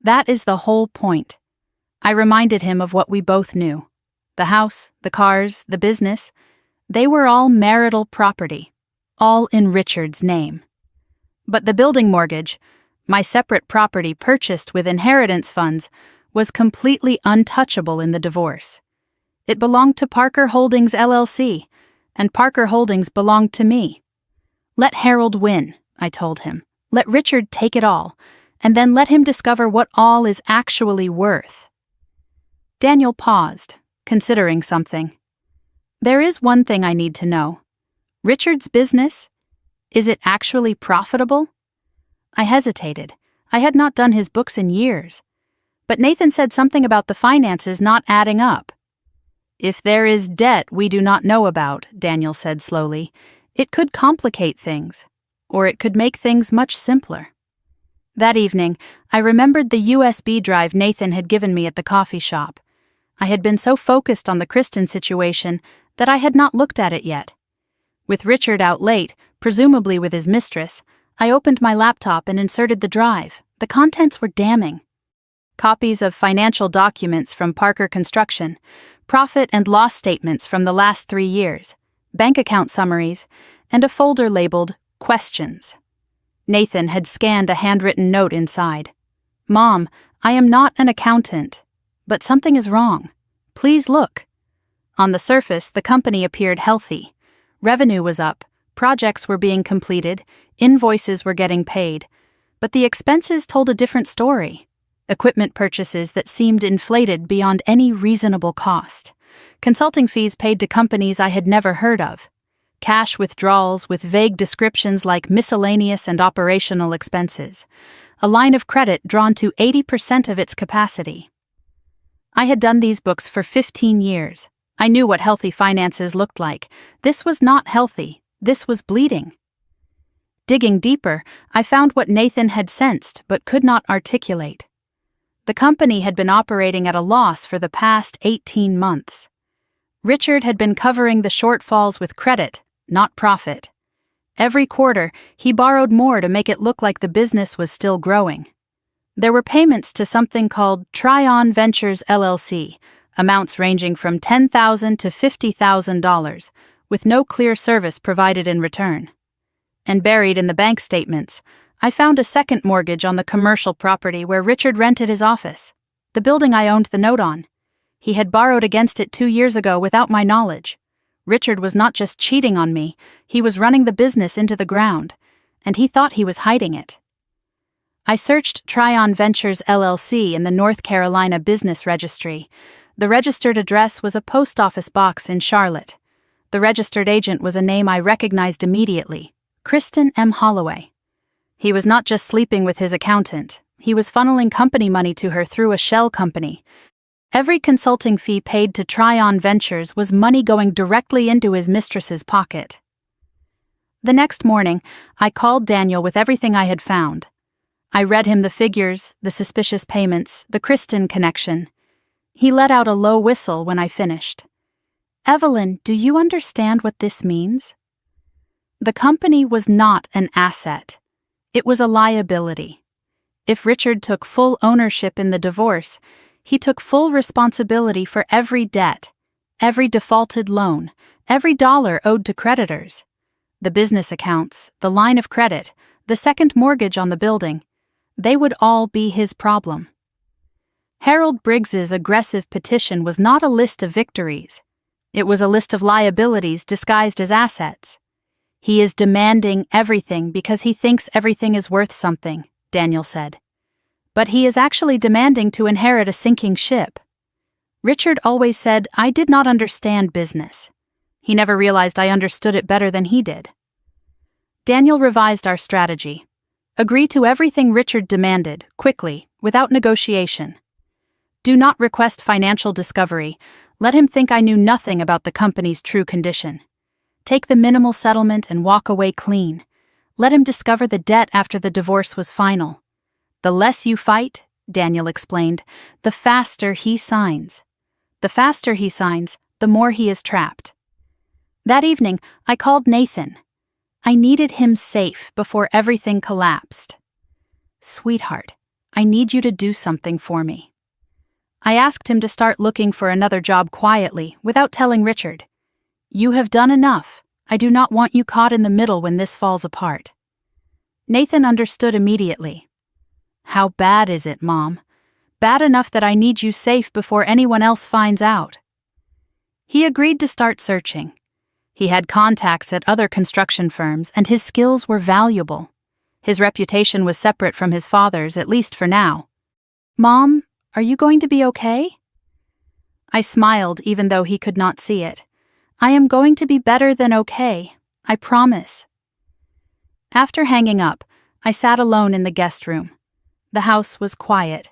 That is the whole point. I reminded him of what we both knew. The house, the cars, the business, they were all marital property, all in Richard's name. But the building mortgage, my separate property purchased with inheritance funds, was completely untouchable in the divorce. It belonged to Parker Holdings LLC, and Parker Holdings belonged to me. Let Harold win, I told him. Let Richard take it all, and then let him discover what all is actually worth. Daniel paused, considering something. There is one thing I need to know. Richard's business? Is it actually profitable? I hesitated. I had not done his books in years. But Nathan said something about the finances not adding up. If there is debt we do not know about, Daniel said slowly, it could complicate things, or it could make things much simpler. That evening, I remembered the USB drive Nathan had given me at the coffee shop. I had been so focused on the Kristen situation that I had not looked at it yet. With Richard out late, presumably with his mistress, I opened my laptop and inserted the drive. The contents were damning. Copies of financial documents from Parker Construction, profit and loss statements from the last 3 years, bank account summaries, and a folder labeled Questions. Nathan had scanned a handwritten note inside. Mom, I am not an accountant, but something is wrong. Please look. On the surface, the company appeared healthy. Revenue was up, projects were being completed, invoices were getting paid, but the expenses told a different story. Equipment purchases that seemed inflated beyond any reasonable cost. Consulting fees paid to companies I had never heard of. Cash withdrawals with vague descriptions like miscellaneous and operational expenses. A line of credit drawn to 80% of its capacity. I had done these books for 15 years. I knew what healthy finances looked like. This was not healthy. This was bleeding. Digging deeper, I found what Nathan had sensed but could not articulate. The company had been operating at a loss for the past 18 months. Richard had been covering the shortfalls with credit, not profit. Every quarter, he borrowed more to make it look like the business was still growing. There were payments to something called Tryon Ventures LLC, amounts ranging from $10,000 to $50,000, with no clear service provided in return. And buried in the bank statements, I found a second mortgage on the commercial property where Richard rented his office, the building I owned the note on. He had borrowed against it 2 years ago without my knowledge. Richard was not just cheating on me, he was running the business into the ground, and he thought he was hiding it. I searched Tryon Ventures LLC in the North Carolina Business Registry. The registered address was a post office box in Charlotte. The registered agent was a name I recognized immediately, Kristen M. Holloway. He was not just sleeping with his accountant, he was funneling company money to her through a shell company. Every consulting fee paid to Tryon Ventures was money going directly into his mistress's pocket. The next morning, I called Daniel with everything I had found. I read him the figures, the suspicious payments, the Kristen connection. He let out a low whistle when I finished. "Evelyn, do you understand what this means?" The company was not an asset. It was a liability. If Richard took full ownership in the divorce, he took full responsibility for every debt, every defaulted loan, every dollar owed to creditors. The business accounts, the line of credit, the second mortgage on the building, they would all be his problem. Harold Briggs's aggressive petition was not a list of victories. It was a list of liabilities disguised as assets. "He is demanding everything because he thinks everything is worth something," Daniel said. "But he is actually demanding to inherit a sinking ship." Richard always said I did not understand business. He never realized I understood it better than he did. Daniel revised our strategy. Agree to everything Richard demanded, quickly, without negotiation. Do not request financial discovery. Let him think I knew nothing about the company's true condition. Take the minimal settlement and walk away clean. Let him discover the debt after the divorce was final. "The less you fight," Daniel explained, "the faster he signs. The faster he signs, the more he is trapped." That evening, I called Nathan. I needed him safe before everything collapsed. "Sweetheart, I need you to do something for me." I asked him to start looking for another job quietly, without telling Richard. "You have done enough. I do not want you caught in the middle when this falls apart." Nathan understood immediately. "How bad is it, Mom? Bad enough that I need you safe before anyone else finds out." He agreed to start searching. He had contacts at other construction firms, and his skills were valuable. His reputation was separate from his father's, at least for now. "Mom, are you going to be okay?" I smiled even though he could not see it. "I am going to be better than okay. I promise." After hanging up, I sat alone in the guest room. The house was quiet.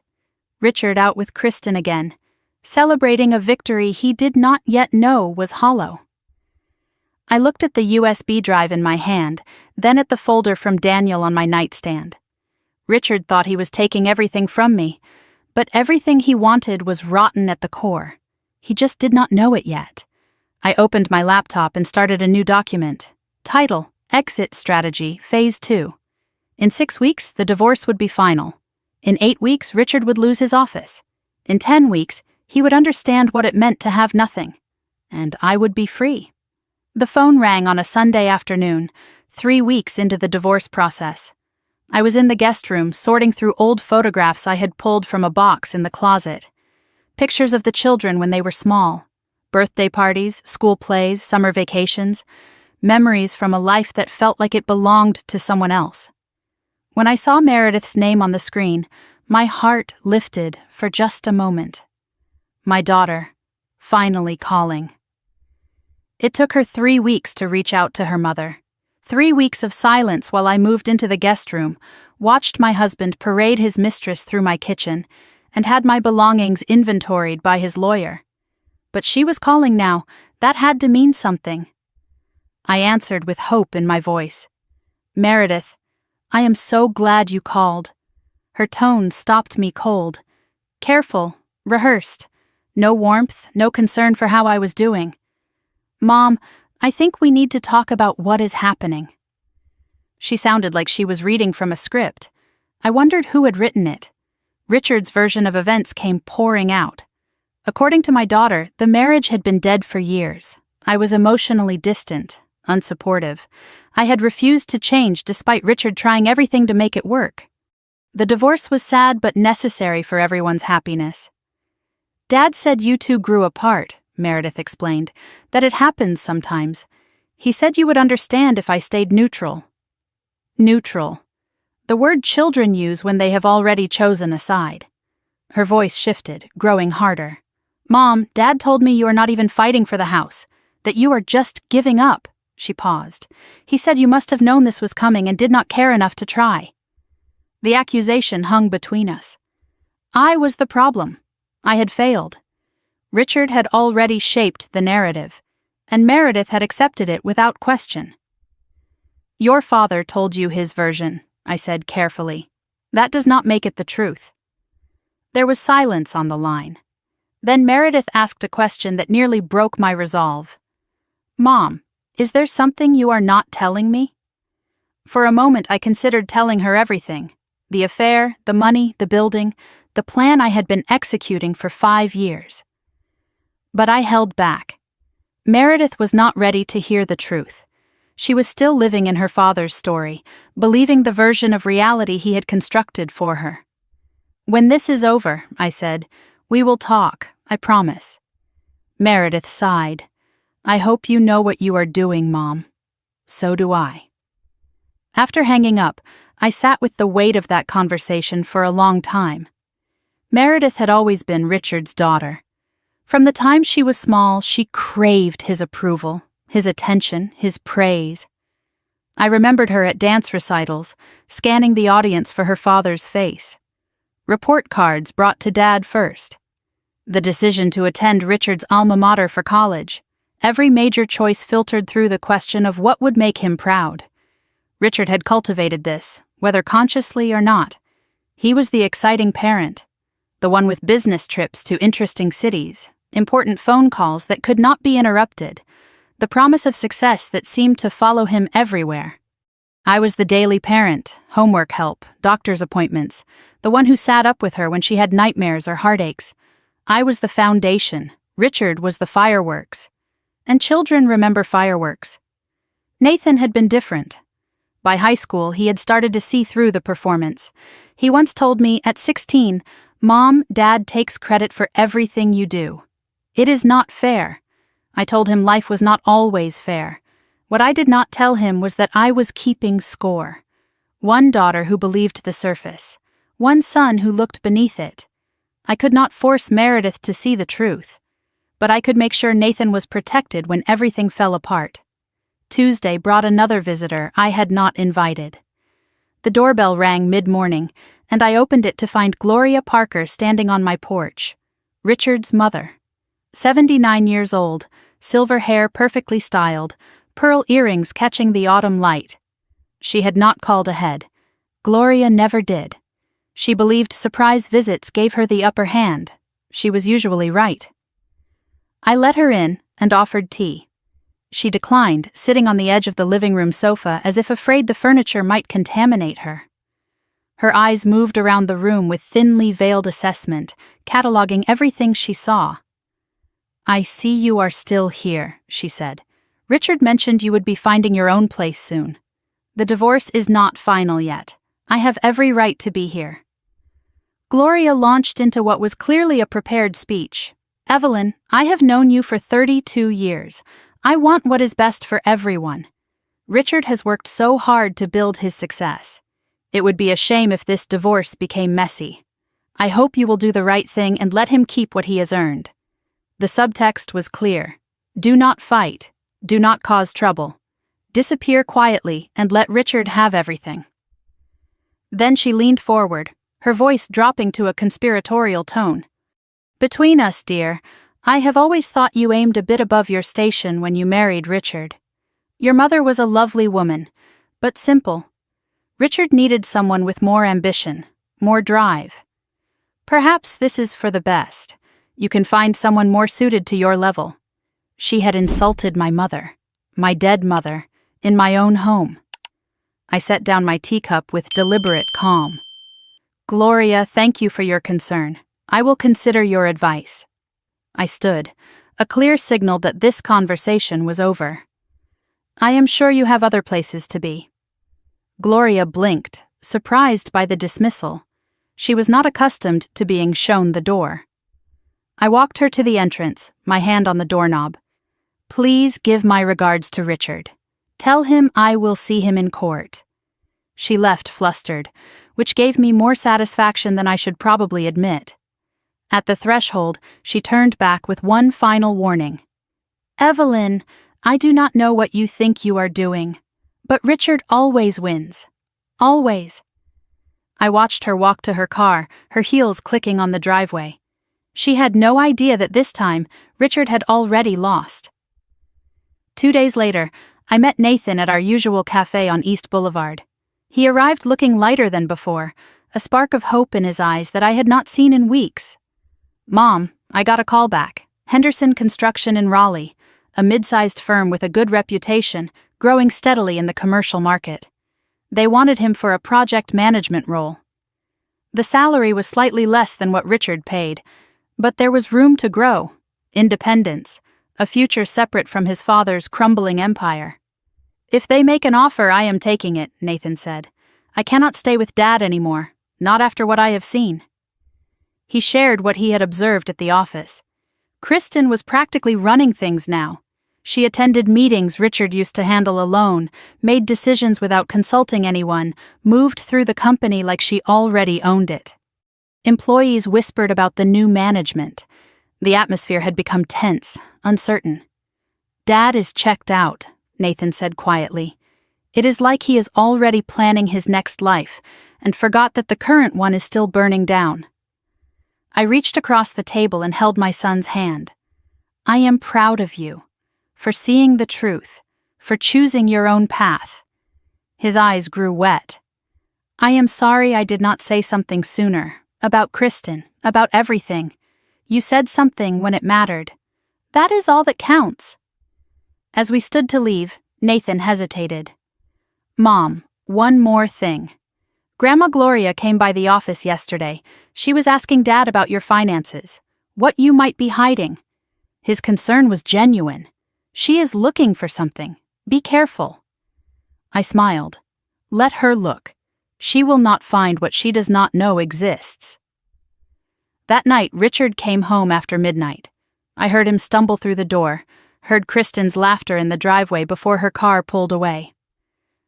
Richard out with Kristen again, celebrating a victory he did not yet know was hollow. I looked at the USB drive in my hand, then at the folder from Daniel on my nightstand. Richard thought he was taking everything from me, but everything he wanted was rotten at the core. He just did not know it yet. I opened my laptop and started a new document. Title: Exit Strategy, Phase 2. In 6 weeks, the divorce would be final. In 8 weeks, Richard would lose his office. In 10 weeks, he would understand what it meant to have nothing. And I would be free. The phone rang on a Sunday afternoon, 3 weeks into the divorce process. I was in the guest room sorting through old photographs I had pulled from a box in the closet. Pictures of the children when they were small. Birthday parties, school plays, summer vacations. Memories from a life that felt like it belonged to someone else. When I saw Meredith's name on the screen, my heart lifted for just a moment. My daughter, finally calling. It took her 3 weeks to reach out to her mother. 3 weeks of silence while I moved into the guest room, watched my husband parade his mistress through my kitchen, and had my belongings inventoried by his lawyer. But she was calling now. That had to mean something. I answered with hope in my voice. Meredith, I am so glad you called. Her tone stopped me cold. Careful, rehearsed. No warmth, no concern for how I was doing. Mom, I think we need to talk about what is happening. She sounded like she was reading from a script. I wondered who had written it. Richard's version of events came pouring out. According to my daughter, the marriage had been dead for years. I was emotionally distant, unsupportive. I had refused to change despite Richard trying everything to make it work. The divorce was sad but necessary for everyone's happiness. Dad said you two grew apart, Meredith explained, that it happens sometimes. He said you would understand if I stayed neutral. Neutral. The word children use when they have already chosen a side. Her voice shifted, growing harder. Mom, Dad told me you are not even fighting for the house, that you are just giving up. She paused. He said you must have known this was coming and did not care enough to try. The accusation hung between us. I was the problem. I had failed. Richard had already shaped the narrative, and Meredith had accepted it without question. Your father told you his version, I said carefully. That does not make it the truth. There was silence on the line. Then Meredith asked a question that nearly broke my resolve. Mom, is there something you are not telling me? For a moment I considered telling her everything. The affair, the money, the building, the plan I had been executing for 5 years. But I held back. Meredith was not ready to hear the truth. She was still living in her father's story, believing the version of reality he had constructed for her. When this is over, I said, we will talk, I promise. Meredith sighed. I hope you know what you are doing, Mom. So do I. After hanging up, I sat with the weight of that conversation for a long time. Meredith had always been Richard's daughter. From the time she was small, she craved his approval, his attention, his praise. I remembered her at dance recitals, scanning the audience for her father's face. Report cards brought to Dad first. The decision to attend Richard's alma mater for college. Every major choice filtered through the question of what would make him proud. Richard had cultivated this, whether consciously or not. He was the exciting parent, the one with business trips to interesting cities, important phone calls that could not be interrupted, the promise of success that seemed to follow him everywhere. I was the daily parent, homework help, doctor's appointments, the one who sat up with her when she had nightmares or heartaches. I was the foundation, Richard was the fireworks. And children remember fireworks. Nathan had been different. By high school, he had started to see through the performance. He once told me, at 16, Mom, Dad takes credit for everything you do. It is not fair. I told him life was not always fair. What I did not tell him was that I was keeping score. One daughter who believed the surface. One son who looked beneath it. I could not force Meredith to see the truth. But I could make sure Nathan was protected when everything fell apart. Tuesday brought another visitor I had not invited. The doorbell rang mid-morning, and I opened it to find Gloria Parker standing on my porch. Richard's mother. 79 years old, silver hair perfectly styled, pearl earrings catching the autumn light. She had not called ahead. Gloria never did. She believed surprise visits gave her the upper hand. She was usually right. I let her in and offered tea. She declined, sitting on the edge of the living room sofa as if afraid the furniture might contaminate her. Her eyes moved around the room with thinly veiled assessment, cataloging everything she saw. I see you are still here, she said. Richard mentioned you would be finding your own place soon. The divorce is not final yet. I have every right to be here. Gloria launched into what was clearly a prepared speech. Evelyn, I have known you for 32 years. I want what is best for everyone. Richard has worked so hard to build his success. It would be a shame if this divorce became messy. I hope you will do the right thing and let him keep what he has earned. The subtext was clear. Do not fight. Do not cause trouble. Disappear quietly and let Richard have everything. Then she leaned forward, her voice dropping to a conspiratorial tone. Between us, dear, I have always thought you aimed a bit above your station when you married Richard. Your mother was a lovely woman, but simple. Richard needed someone with more ambition, more drive. Perhaps this is for the best. You can find someone more suited to your level. She had insulted my mother, my dead mother, in my own home. I set down my teacup with deliberate calm. Gloria, thank you for your concern. I will consider your advice. I stood, a clear signal that this conversation was over. I am sure you have other places to be. Gloria blinked, surprised by the dismissal. She was not accustomed to being shown the door. I walked her to the entrance, my hand on the doorknob. Please give my regards to Richard. Tell him I will see him in court. She left flustered, which gave me more satisfaction than I should probably admit. At the threshold, she turned back with one final warning. Evelyn, I do not know what you think you are doing, but Richard always wins. Always. I watched her walk to her car, her heels clicking on the driveway. She had no idea that this time, Richard had already lost. 2 days later, I met Nathan at our usual cafe on East Boulevard. He arrived looking lighter than before, a spark of hope in his eyes that I had not seen in weeks. Mom, I got a call back. Henderson Construction in Raleigh, a mid-sized firm with a good reputation, growing steadily in the commercial market. They wanted him for a project management role. The salary was slightly less than what Richard paid, but there was room to grow, independence, a future separate from his father's crumbling empire. If they make an offer, I am taking it, Nathan said. I cannot stay with Dad anymore, not after what I have seen. He shared what he had observed at the office. Kristen was practically running things now. She attended meetings Richard used to handle alone, made decisions without consulting anyone, moved through the company like she already owned it. Employees whispered about the new management. The atmosphere had become tense, uncertain. Dad is checked out, Nathan said quietly. It is like he is already planning his next life, and forgot that the current one is still burning down. I reached across the table and held my son's hand. I am proud of you. For seeing the truth, for choosing your own path. His eyes grew wet. I am sorry I did not say something sooner, about Kristen, about everything. You said something when it mattered. That is all that counts. As we stood to leave, Nathan hesitated. Mom, one more thing. Grandma Gloria came by the office yesterday. She was asking Dad about your finances, what you might be hiding. His concern was genuine. She is looking for something. Be careful. I smiled. Let her look. She will not find what she does not know exists. That night, Richard came home after midnight. I heard him stumble through the door, heard Kristen's laughter in the driveway before her car pulled away.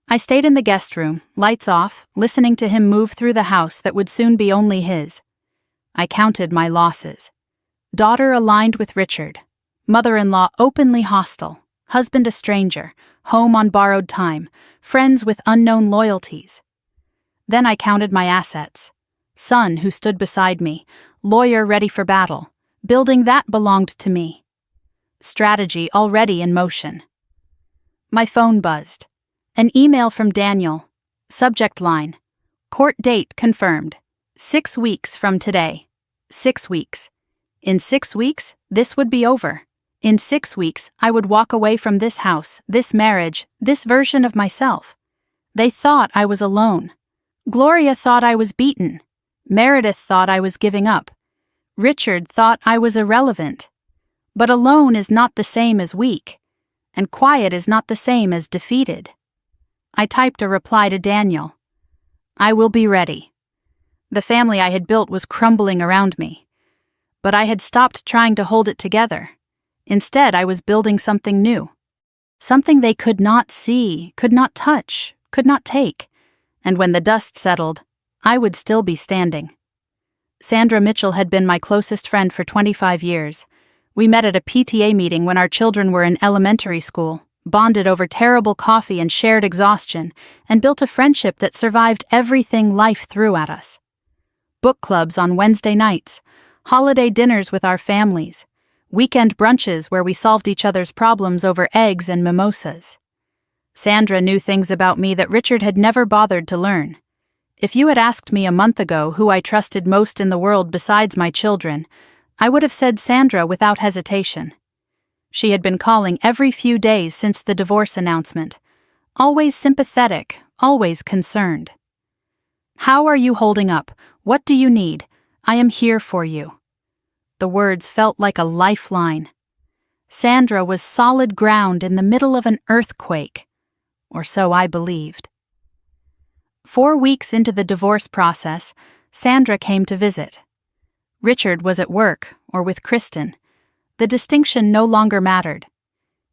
I stayed in the guest room, lights off, listening to him move through the house that would soon be only his. I counted my losses. Daughter aligned with Richard. Mother-in-law openly hostile, husband a stranger, home on borrowed time, friends with unknown loyalties. Then I counted my assets. Son who stood beside me, lawyer ready for battle, building that belonged to me. Strategy already in motion. My phone buzzed. An email from Daniel. Subject line. Court date confirmed. 6 weeks from today. 6 weeks. In 6 weeks, this would be over. In 6 weeks, I would walk away from this house, this marriage, this version of myself. They thought I was alone. Gloria thought I was beaten. Meredith thought I was giving up. Richard thought I was irrelevant. But alone is not the same as weak, and quiet is not the same as defeated. I typed a reply to Daniel. I will be ready. The family I had built was crumbling around me. But I had stopped trying to hold it together. Instead, I was building something new. Something they could not see, could not touch, could not take. And when the dust settled, I would still be standing. Sandra Mitchell had been my closest friend for 25 years. We met at a PTA meeting when our children were in elementary school, bonded over terrible coffee and shared exhaustion, and built a friendship that survived everything life threw at us. Book clubs on Wednesday nights, holiday dinners with our families, weekend brunches where we solved each other's problems over eggs and mimosas. Sandra knew things about me that Richard had never bothered to learn. If you had asked me a month ago who I trusted most in the world besides my children, I would have said Sandra without hesitation. She had been calling every few days since the divorce announcement. Always sympathetic, always concerned. "How are you holding up? What do you need? I am here for you." The words felt like a lifeline. Sandra was solid ground in the middle of an earthquake, or so I believed. 4 weeks into the divorce process, Sandra came to visit. Richard was at work or with Kristen. The distinction no longer mattered.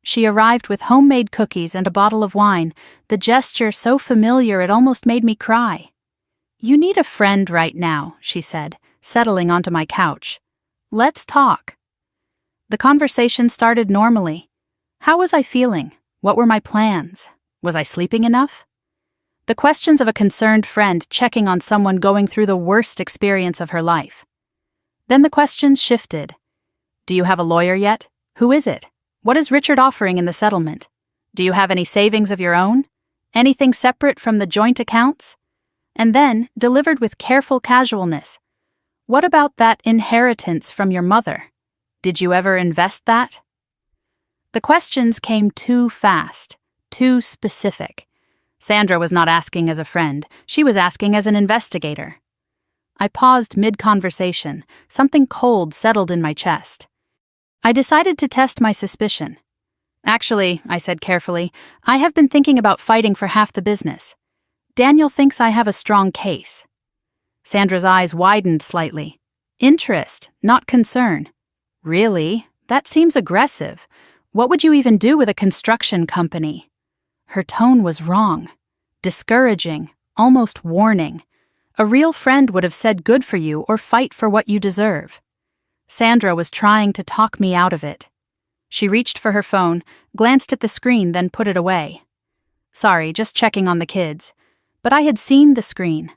She arrived with homemade cookies and a bottle of wine, the gesture so familiar it almost made me cry. "You need a friend right now," she said, settling onto my couch. "Let's talk." The conversation started normally. How was I feeling? What were my plans? Was I sleeping enough? The questions of a concerned friend checking on someone going through the worst experience of her life. Then the questions shifted. Do you have a lawyer yet? Who is it? What is Richard offering in the settlement? Do you have any savings of your own? Anything separate from the joint accounts? And then, delivered with careful casualness, what about that inheritance from your mother? Did you ever invest that? The questions came too fast, too specific. Sandra was not asking as a friend, she was asking as an investigator. I paused mid-conversation, something cold settled in my chest. I decided to test my suspicion. "Actually," I said carefully, "I have been thinking about fighting for half the business. Daniel thinks I have a strong case." Sandra's eyes widened slightly. Interest, not concern. "Really? That seems aggressive. What would you even do with a construction company?" Her tone was wrong. Discouraging, almost warning. A real friend would have said good for you or fight for what you deserve. Sandra was trying to talk me out of it. She reached for her phone, glanced at the screen, then put it away. "Sorry, just checking on the kids." But I had seen the screen.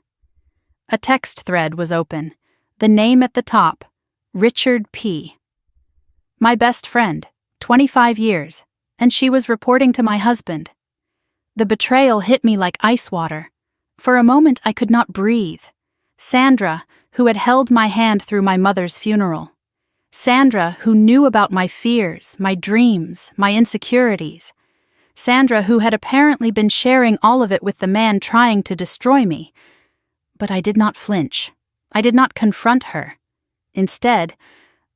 A text thread was open. The name at the top, Richard P. My best friend, 25 years, and she was reporting to my husband. The betrayal hit me like ice water. For a moment I could not breathe. Sandra, who had held my hand through my mother's funeral. Sandra, who knew about my fears, my dreams, my insecurities. Sandra, who had apparently been sharing all of it with the man trying to destroy me. But I did not flinch. I did not confront her. Instead,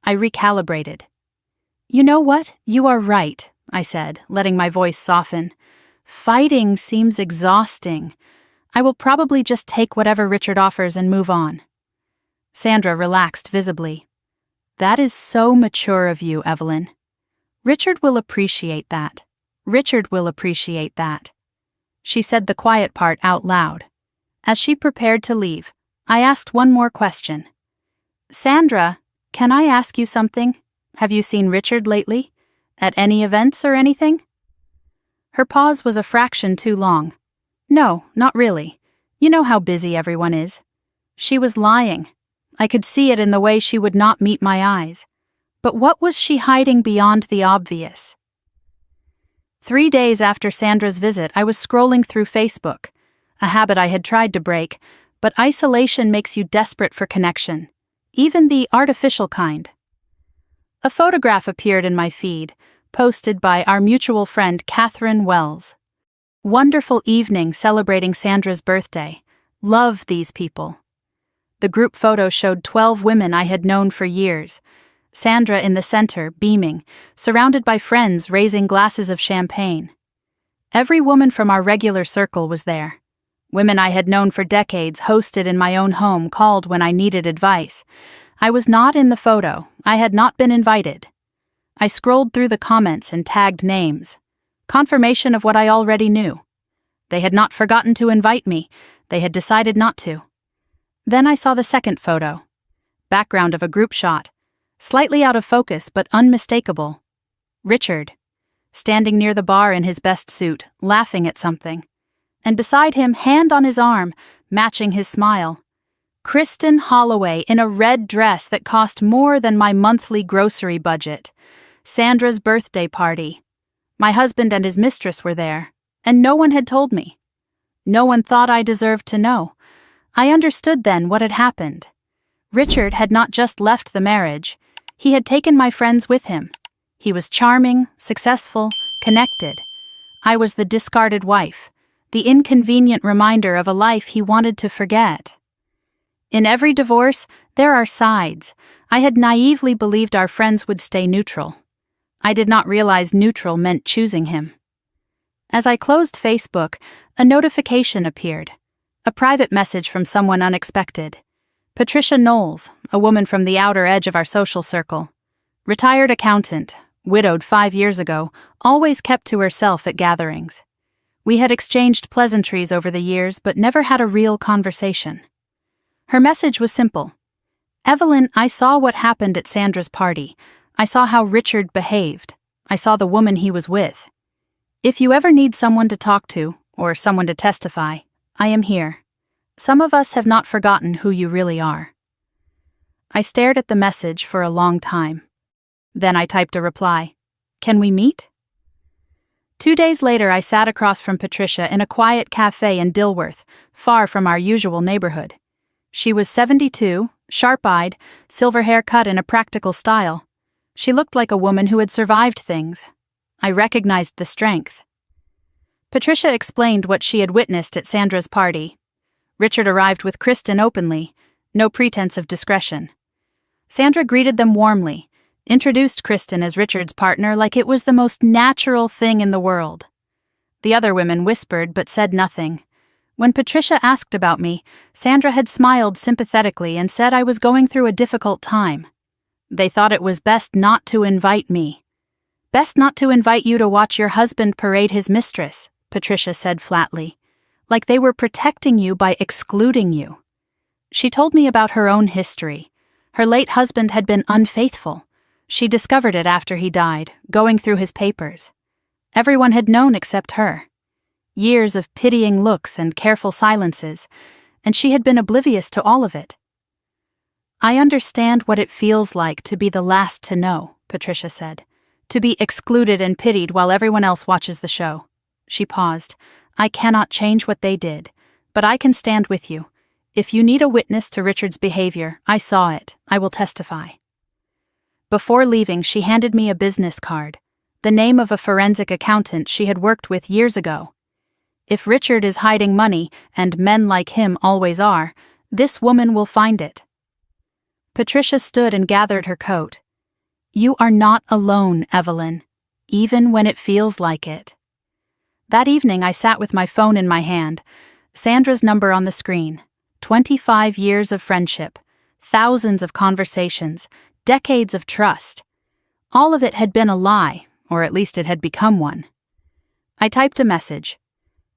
I recalibrated. "You know what? You are right," I said, letting my voice soften. "Fighting seems exhausting. I will probably just take whatever Richard offers and move on." Sandra relaxed visibly. "That is so mature of you, Evelyn. Richard will appreciate that. Richard will appreciate that." She said the quiet part out loud. As she prepared to leave, I asked one more question. "Sandra, can I ask you something? Have you seen Richard lately? At any events or anything?" Her pause was a fraction too long. "No, not really. You know how busy everyone is." She was lying. I could see it in the way she would not meet my eyes. But what was she hiding beyond the obvious? 3 days after Sandra's visit, I was scrolling through Facebook, a habit I had tried to break, but isolation makes you desperate for connection, even the artificial kind. A photograph appeared in my feed, posted by our mutual friend Catherine Wells. "Wonderful evening celebrating Sandra's birthday. Love these people." The group photo showed 12 women I had known for years. Sandra in the center, beaming, surrounded by friends raising glasses of champagne. Every woman from our regular circle was there. Women I had known for decades, hosted in my own home, called when I needed advice. I was not in the photo. I had not been invited. I scrolled through the comments and tagged names. Confirmation of what I already knew. They had not forgotten to invite me. They had decided not to. Then I saw the second photo. Background of a group shot. Slightly out of focus, but unmistakable. Richard, standing near the bar in his best suit, laughing at something. And beside him, hand on his arm, matching his smile. Kristen Holloway in a red dress that cost more than my monthly grocery budget. Sandra's birthday party. My husband and his mistress were there, And no one had told me. No one thought I deserved to know. I understood then what had happened. Richard had not just left the marriage. He had taken my friends with him. He was charming, successful, connected. I was the discarded wife, the inconvenient reminder of a life he wanted to forget. In every divorce, there are sides. I had naively believed our friends would stay neutral. I did not realize neutral meant choosing him. As I closed Facebook, a notification appeared. A private message from someone unexpected. Patricia Knowles, a woman from the outer edge of our social circle. Retired accountant, widowed 5 years ago, always kept to herself at gatherings. We had exchanged pleasantries over the years, but never had a real conversation. Her message was simple. Evelyn, I saw what happened at Sandra's party. I saw how Richard behaved. I saw the woman he was with. If you ever need someone to talk to, or someone to testify, I am here. Some of us have not forgotten who you really are. I stared at the message for a long time. Then I typed a reply. Can we meet? 2 days later, I sat across from Patricia in a quiet cafe in Dilworth, far from our usual neighborhood. She was 72, sharp-eyed, silver hair cut in a practical style. She looked like a woman who had survived things. I recognized the strength. Patricia explained what she had witnessed at Sandra's party. Richard arrived with Kristen openly, no pretense of discretion. Sandra greeted them warmly, introduced Kristen as Richard's partner like it was the most natural thing in the world. The other women whispered but said nothing. When Patricia asked about me, Sandra had smiled sympathetically and said I was going through a difficult time. They thought it was best not to invite me. Best not to invite you to watch your husband parade his mistress, Patricia said flatly, like they were protecting you by excluding you. She told me about her own history. Her late husband had been unfaithful. She discovered it after he died, going through his papers. Everyone had known except her. Years of pitying looks and careful silences, and she had been oblivious to all of it. I understand what it feels like to be the last to know, Patricia said. To be excluded and pitied while everyone else watches the show. She paused. I cannot change what they did, but I can stand with you. If you need a witness to Richard's behavior, I saw it. I will testify. Before leaving, she handed me a business card, the name of a forensic accountant she had worked with years ago. If Richard is hiding money, and men like him always are, this woman will find it. Patricia stood and gathered her coat. You are not alone, Evelyn, even when it feels like it. That evening I sat with my phone in my hand, Sandra's number on the screen. 25 years of friendship, thousands of conversations, decades of trust. All of it had been a lie, or at least it had become one. I typed a message.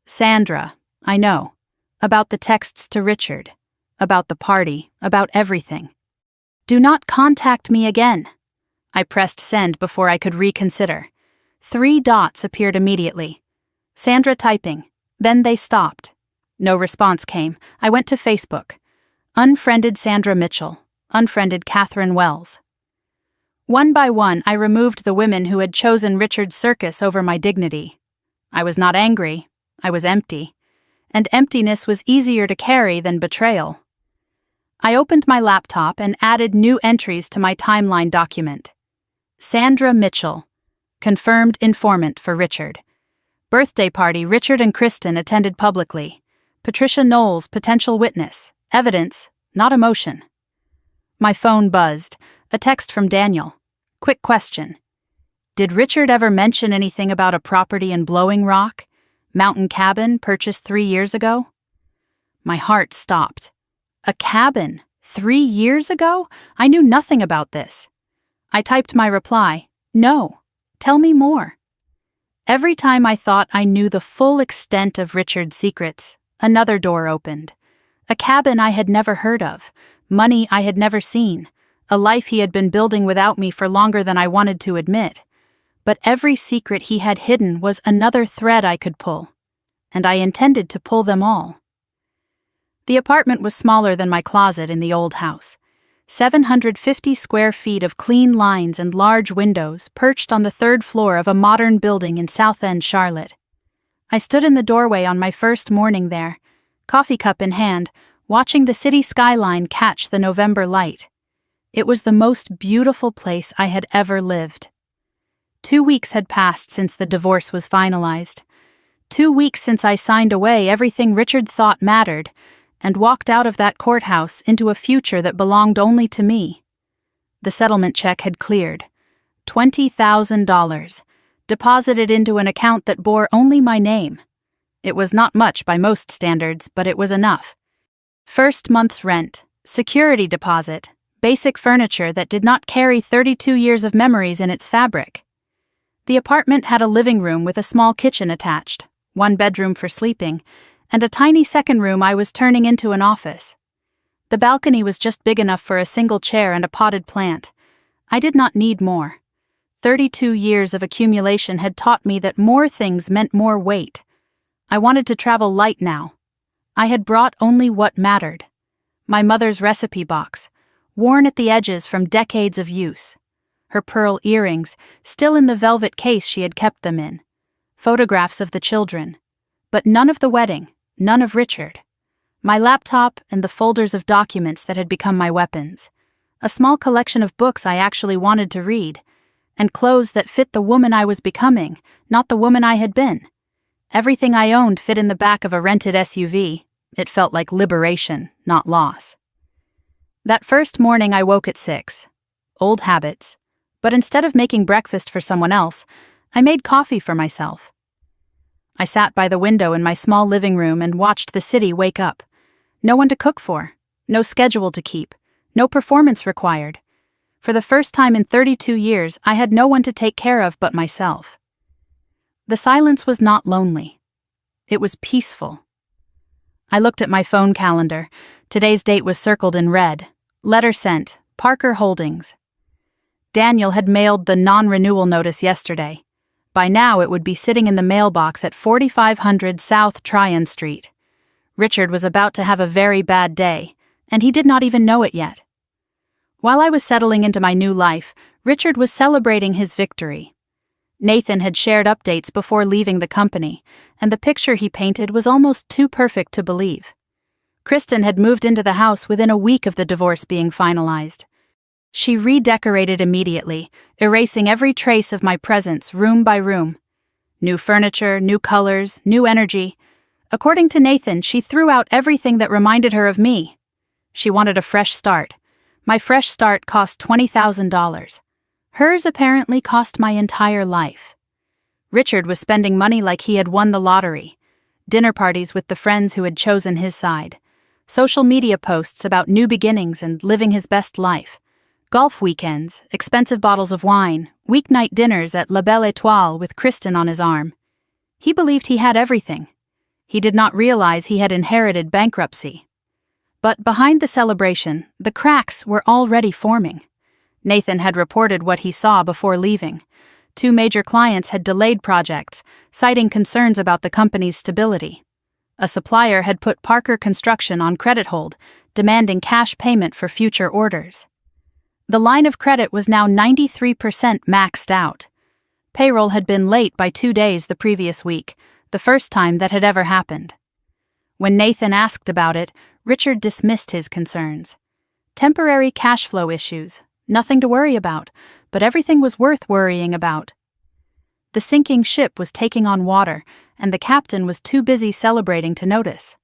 Sandra, I know. About the texts to Richard. About the party. About everything. Do not contact me again. I pressed send before I could reconsider. 3 dots appeared immediately. Sandra typing. Then they stopped. No response came. I went to Facebook. Unfriended Sandra Mitchell. Unfriended Catherine Wells. One by one, I removed the women who had chosen Richard's circus over my dignity. I was not angry. I was empty. And emptiness was easier to carry than betrayal. I opened my laptop and added new entries to my timeline document. Sandra Mitchell, confirmed informant for Richard. Birthday party Richard and Kristen attended publicly. Patricia Knowles, potential witness. Evidence, not emotion. My phone buzzed. A text from Daniel. Quick question. Did Richard ever mention anything about a property in Blowing Rock? Mountain cabin purchased 3 years ago? My heart stopped. A cabin? 3 years ago? I knew nothing about this. I typed my reply. No. Tell me more. Every time I thought I knew the full extent of Richard's secrets, another door opened. A cabin I had never heard of, money I had never seen, a life he had been building without me for longer than I wanted to admit. But every secret he had hidden was another thread I could pull, and I intended to pull them all. The apartment was smaller than my closet in the old house. 750 square feet of clean lines and large windows perched on the 3rd floor of a modern building in South End, Charlotte. I stood in the doorway on my first morning there, coffee cup in hand, watching the city skyline catch the November light. It was the most beautiful place I had ever lived. 2 weeks had passed since the divorce was finalized. 2 weeks since I signed away everything Richard thought mattered and walked out of that courthouse into a future that belonged only to me. The settlement check had cleared. $20,000, deposited into an account that bore only my name. It was not much by most standards, but it was enough. First month's rent, security deposit, basic furniture that did not carry 32 years of memories in its fabric. The apartment had a living room with a small kitchen attached, one bedroom for sleeping, and a tiny second room I was turning into an office. The balcony was just big enough for a single chair and a potted plant. I did not need more. 32 years of accumulation had taught me that more things meant more weight. I wanted to travel light now. I had brought only what mattered. My mother's recipe box, worn at the edges from decades of use. Her pearl earrings, still in the velvet case she had kept them in. Photographs of the children. But none of the wedding, none of Richard. My laptop and the folders of documents that had become my weapons. A small collection of books I actually wanted to read. And clothes that fit the woman I was becoming, not the woman I had been. Everything I owned fit in the back of a rented SUV. It felt like liberation, not loss. That first morning I woke at 6. Old habits. But instead of making breakfast for someone else, I made coffee for myself. I sat by the window in my small living room and watched the city wake up. No one to cook for, no schedule to keep, no performance required. For the first time in 32 years, I had no one to take care of but myself. The silence was not lonely. It was peaceful. I looked at my phone calendar. Today's date was circled in red. Letter sent, Parker Holdings. Daniel had mailed the non-renewal notice yesterday. By now it would be sitting in the mailbox at 4500 South Tryon Street. Richard was about to have a very bad day, and he did not even know it yet. While I was settling into my new life, Richard was celebrating his victory. Nathan had shared updates before leaving the company, and the picture he painted was almost too perfect to believe. Kristen had moved into the house within a week of the divorce being finalized. She redecorated immediately, erasing every trace of my presence room by room. New furniture, new colors, new energy. According to Nathan, she threw out everything that reminded her of me. She wanted a fresh start. My fresh start cost $20,000. Hers apparently cost my entire life. Richard was spending money like he had won the lottery. Dinner parties with the friends who had chosen his side. Social media posts about new beginnings and living his best life. Golf weekends, expensive bottles of wine, weeknight dinners at La Belle Étoile with Kristen on his arm. He believed he had everything. He did not realize he had inherited bankruptcy. But behind the celebration, the cracks were already forming. Nathan had reported what he saw before leaving. 2 major clients had delayed projects, citing concerns about the company's stability. A supplier had put Parker Construction on credit hold, demanding cash payment for future orders. The line of credit was now 93% maxed out. Payroll had been late by 2 days the previous week, the first time that had ever happened. When Nathan asked about it, Richard dismissed his concerns. Temporary cash flow issues, nothing to worry about, but everything was worth worrying about. The sinking ship was taking on water, and the captain was too busy celebrating to notice.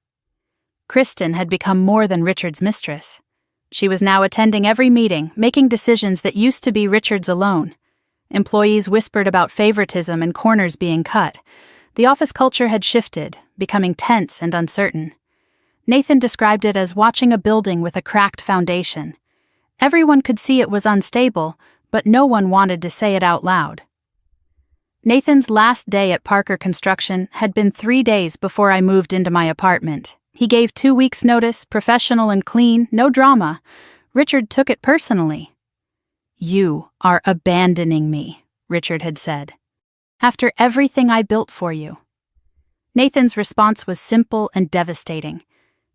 Kristen had become more than Richard's mistress. She was now attending every meeting, making decisions that used to be Richard's alone. Employees whispered about favoritism and corners being cut. The office culture had shifted, becoming tense and uncertain. Nathan described it as watching a building with a cracked foundation. Everyone could see it was unstable, but no one wanted to say it out loud. Nathan's last day at Parker Construction had been 3 days before I moved into my apartment. He gave 2 weeks' notice, professional and clean, no drama. Richard took it personally. "You are abandoning me," Richard had said. "After everything I built for you." Nathan's response was simple and devastating.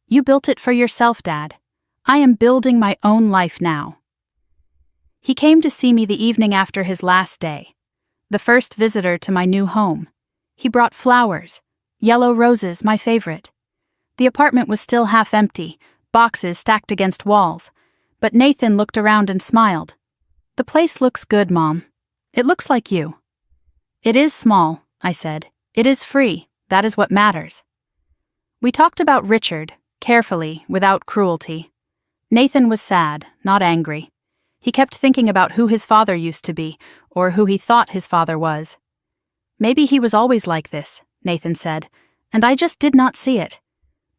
"You built it for yourself, Dad. I am building my own life now." He came to see me the evening after his last day, the first visitor to my new home. He brought flowers, Yellow roses, my favorite. The apartment was still half empty, boxes stacked against walls. But Nathan looked around and smiled. The place looks good, Mom. It looks like you. It is small, I said. It is free. That is what matters. We talked about Richard, carefully, without cruelty. Nathan was sad, not angry. He kept thinking about who his father used to be, or who he thought his father was. Maybe he was always like this, Nathan said, and I just did not see it.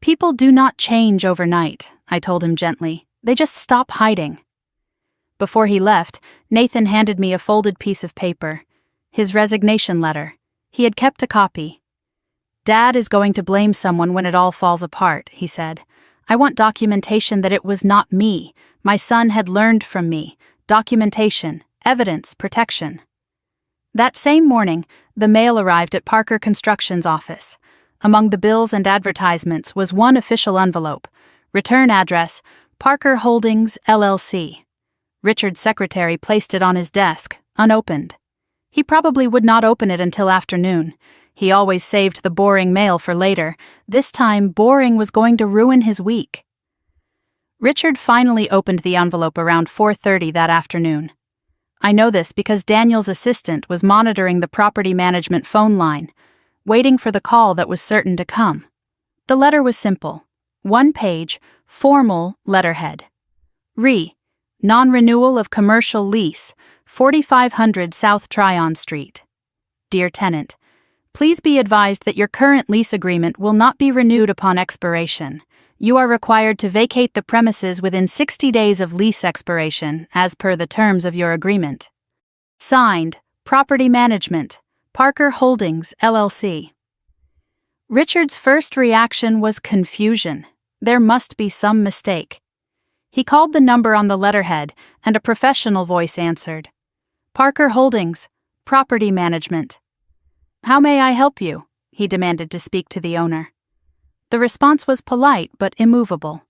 People do not change overnight, I told him gently. They just stop hiding. Before he left, Nathan handed me a folded piece of paper. His resignation letter. He had kept a copy. Dad is going to blame someone when it all falls apart, he said. I want documentation that it was not me. My son had learned from me. Documentation, evidence, protection. That same morning, the mail arrived at Parker Construction's office. Among the bills and advertisements was one official envelope. Return address, Parker Holdings, LLC. Richard's secretary placed it on his desk, unopened. He probably would not open it until afternoon. He always saved the boring mail for later. This time, boring was going to ruin his week. Richard finally opened the envelope around 4:30 that afternoon. I know this because Daniel's assistant was monitoring the property management phone line, waiting for the call that was certain to come. The letter was simple. 1 page, formal letterhead. Non-renewal of commercial lease, 4500 South Tryon Street. Dear tenant, please be advised that your current lease agreement will not be renewed upon expiration. You are required to vacate the premises within 60 days of lease expiration, as per the terms of your agreement. Signed, Property Management, Parker Holdings, LLC. Richard's first reaction was confusion. There must be some mistake. He called the number on the letterhead, and a professional voice answered. Parker Holdings, Property Management. How may I help you? He demanded to speak to the owner. The response was polite but immovable.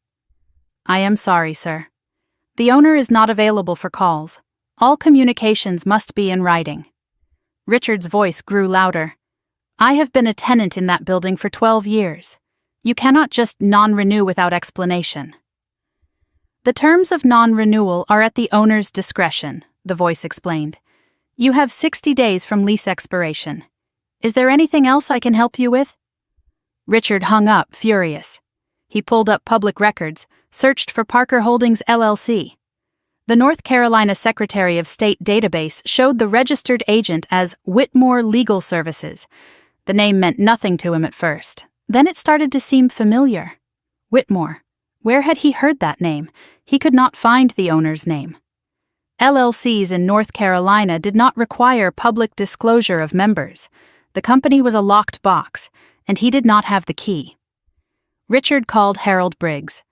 I am sorry, sir. The owner is not available for calls. All communications must be in writing. Richard's voice grew louder. I have been a tenant in that building for 12 years. You cannot just non-renew without explanation. The terms of non-renewal are at the owner's discretion, the voice explained. You have 60 days from lease expiration. Is there anything else I can help you with? Richard hung up, furious. He pulled up public records, searched for Parker Holdings, LLC. The North Carolina Secretary of State database showed the registered agent as Whitmore Legal Services. The name meant nothing to him at first. Then it started to seem familiar. Whitmore. Where had he heard that name? He could not find the owner's name. LLCs in North Carolina did not require public disclosure of members. The company was a locked box, and he did not have the key. Richard called Harold Briggs.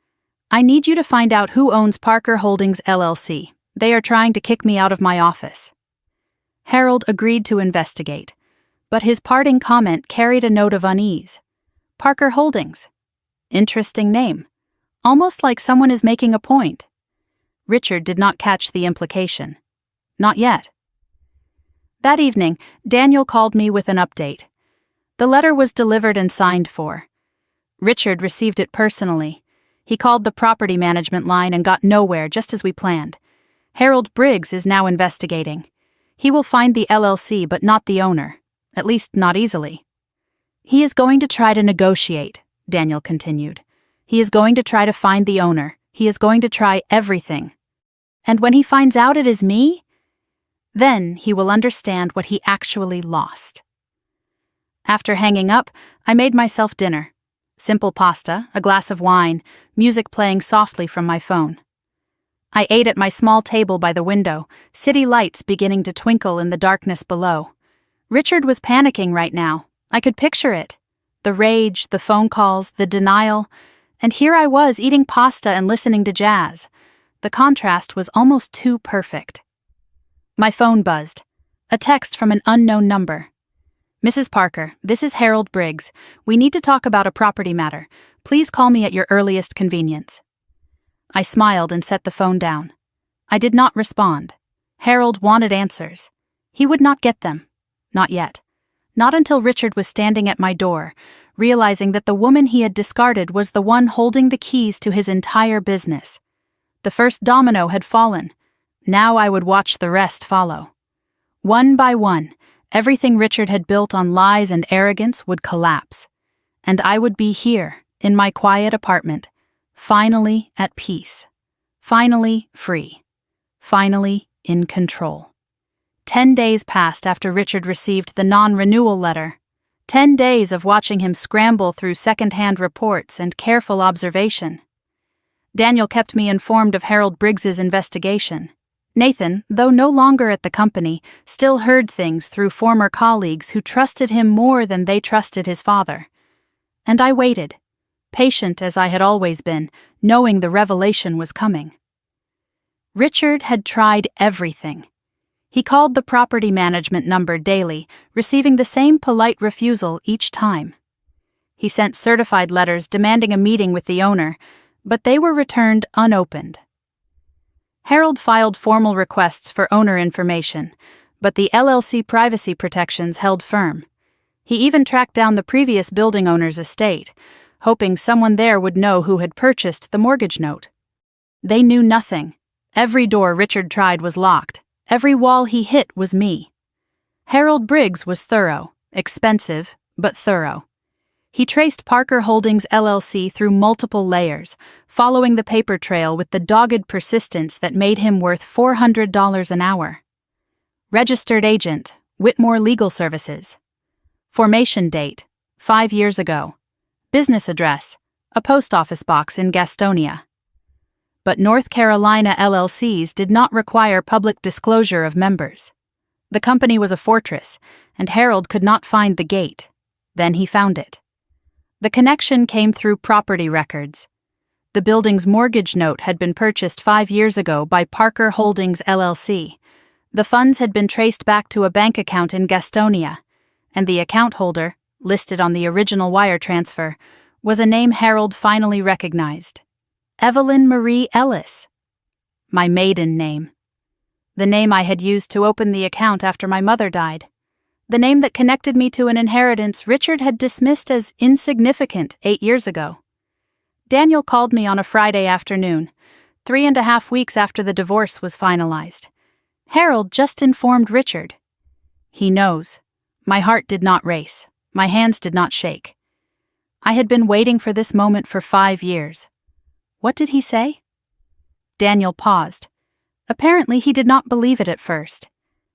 I need you to find out who owns Parker Holdings, LLC. They are trying to kick me out of my office. Harold agreed to investigate, but his parting comment carried a note of unease. Parker Holdings. Interesting name. Almost like someone is making a point. Richard did not catch the implication. Not yet. That evening, Daniel called me with an update. The letter was delivered and signed for. Richard received it personally. He called the property management line and got nowhere, just as we planned. Harold Briggs is now investigating. He will find the LLC but not the owner, at least not easily. He is going to try to negotiate, Daniel continued. He is going to try to find the owner. He is going to try everything. And when he finds out it is me, then he will understand what he actually lost. After hanging up, I made myself dinner. Simple pasta, a glass of wine, music playing softly from my phone. I ate at my small table by the window, city lights beginning to twinkle in the darkness below. Richard was panicking right now. I could picture it. The rage, the phone calls, the denial. And here I was eating pasta and listening to jazz. The contrast was almost too perfect. My phone buzzed. A text from an unknown number. Mrs. Parker, this is Harold Briggs. We need to talk about a property matter. Please call me at your earliest convenience. I smiled and set the phone down. I did not respond. Harold wanted answers. He would not get them. Not yet. Not until Richard was standing at my door, realizing that the woman he had discarded was the one holding the keys to his entire business. The first domino had fallen. Now I would watch the rest follow. One by one, everything Richard had built on lies and arrogance would collapse. And I would be here, in my quiet apartment, finally at peace. Finally free. Finally in control. 10 days passed after Richard received the non-renewal letter. 10 days of watching him scramble through second-hand reports and careful observation. Daniel kept me informed of Harold Briggs's investigation. Nathan, though no longer at the company, still heard things through former colleagues who trusted him more than they trusted his father. And I waited, patient as I had always been, knowing the revelation was coming. Richard had tried everything. He called the property management number daily, receiving the same polite refusal each time. He sent certified letters demanding a meeting with the owner, but they were returned unopened. Harold filed formal requests for owner information, but the LLC privacy protections held firm. He even tracked down the previous building owner's estate, hoping someone there would know who had purchased the mortgage note. They knew nothing. Every door Richard tried was locked. Every wall he hit was me. Harold Briggs was thorough, expensive, but thorough. He traced Parker Holdings LLC through multiple layers, following the paper trail with the dogged persistence that made him worth $400 an hour. Registered agent, Whitmore Legal Services. Formation date, 5 years ago. Business address, a post office box in Gastonia. But North Carolina LLCs did not require public disclosure of members. The company was a fortress, and Harold could not find the gate. Then he found it. The connection came through property records. The building's mortgage note had been purchased 5 years ago by Parker Holdings LLC. The funds had been traced back to a bank account in Gastonia, and the account holder, listed on the original wire transfer, was a name Harold finally recognized. Evelyn Marie Ellis. My maiden name. The name I had used to open the account after my mother died. The name that connected me to an inheritance Richard had dismissed as insignificant 8 years ago. Daniel called me on a Friday afternoon, 3.5 weeks after the divorce was finalized. Harold just informed Richard. He knows. My heart did not race. My hands did not shake. I had been waiting for this moment for 5 years. What did he say? Daniel paused. Apparently he did not believe it at first.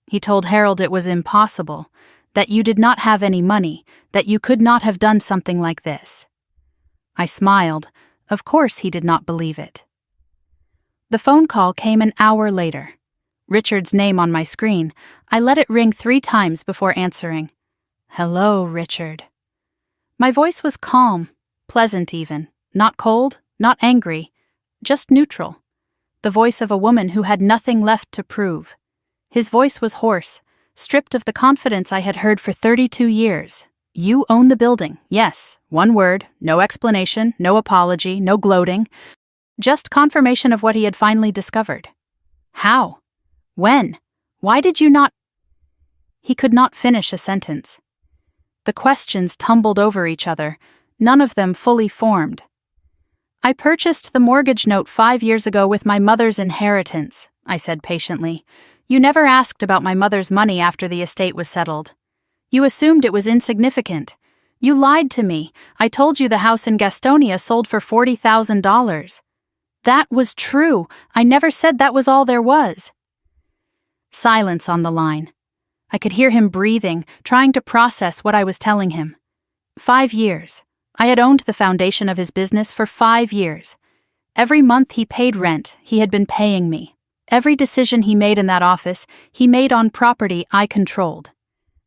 He told Harold it was impossible, that you did not have any money, that you could not have done something like this. I smiled. Of course he did not believe it. The phone call came an hour later. Richard's name on my screen. I let it ring 3 times before answering. Hello, Richard. My voice was calm, pleasant even, not cold, not angry, just neutral. The voice of a woman who had nothing left to prove. His voice was hoarse, stripped of the confidence I had heard for 32 years. You own the building, yes, 1 word, no explanation, no apology, no gloating. Just confirmation of what he had finally discovered. How? When? Why did you not? He could not finish a sentence. The questions tumbled over each other, none of them fully formed. I purchased the mortgage note 5 years ago with my mother's inheritance, I said patiently. You never asked about my mother's money after the estate was settled. You assumed it was insignificant. You lied to me. I told you the house in Gastonia sold for $40,000. That was true. I never said that was all there was. Silence on the line. I could hear him breathing, trying to process what I was telling him. 5 years. I had owned the foundation of his business for 5 years. Every month he paid rent, he had been paying me. Every decision he made in that office, he made on property I controlled.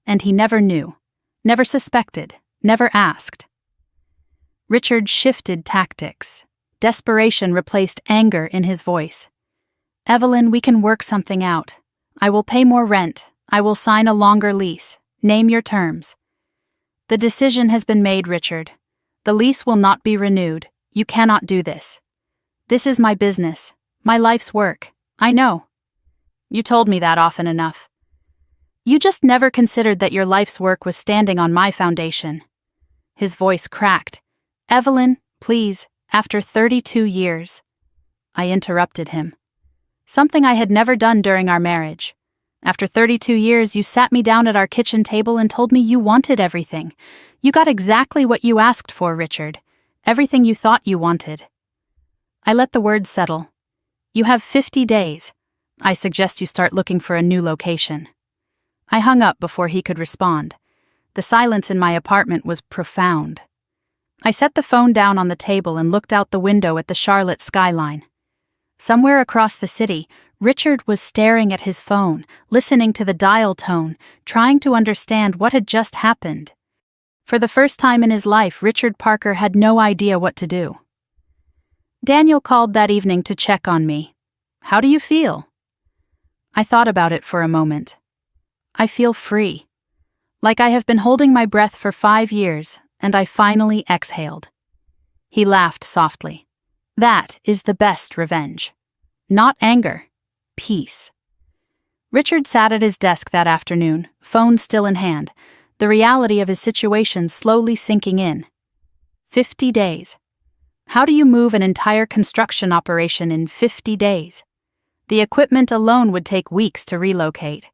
And he never knew, never suspected, never asked. Richard shifted tactics. Desperation replaced anger in his voice. Evelyn, we can work something out. I will pay more rent. I will sign a longer lease. Name your terms. The decision has been made, Richard. The lease will not be renewed. You cannot do this. This is my business, my life's work. I know. You told me that often enough. You just never considered that your life's work was standing on my foundation. His voice cracked. "Evelyn, please, after 32 years. I interrupted him. Something I had never done during our marriage. After 32 years, you sat me down at our kitchen table and told me you wanted everything. You got exactly what you asked for, Richard. Everything you thought you wanted." I let the words settle. "You have 50 days. I suggest you start looking for a new location." I hung up before he could respond. The silence in my apartment was profound. I set the phone down on the table and looked out the window at the Charlotte skyline. Somewhere across the city, Richard was staring at his phone, listening to the dial tone, trying to understand what had just happened. For the first time in his life, Richard Parker had no idea what to do. Daniel called that evening to check on me. "How do you feel?" I thought about it for a moment. I feel free. Like I have been holding my breath for 5 years, and I finally exhaled. He laughed softly. "That is the best revenge. Not anger. Peace." Richard sat at his desk that afternoon, phone still in hand, the reality of his situation slowly sinking in. 50 days. How do you move an entire construction operation in 50 days? The equipment alone would take weeks to relocate.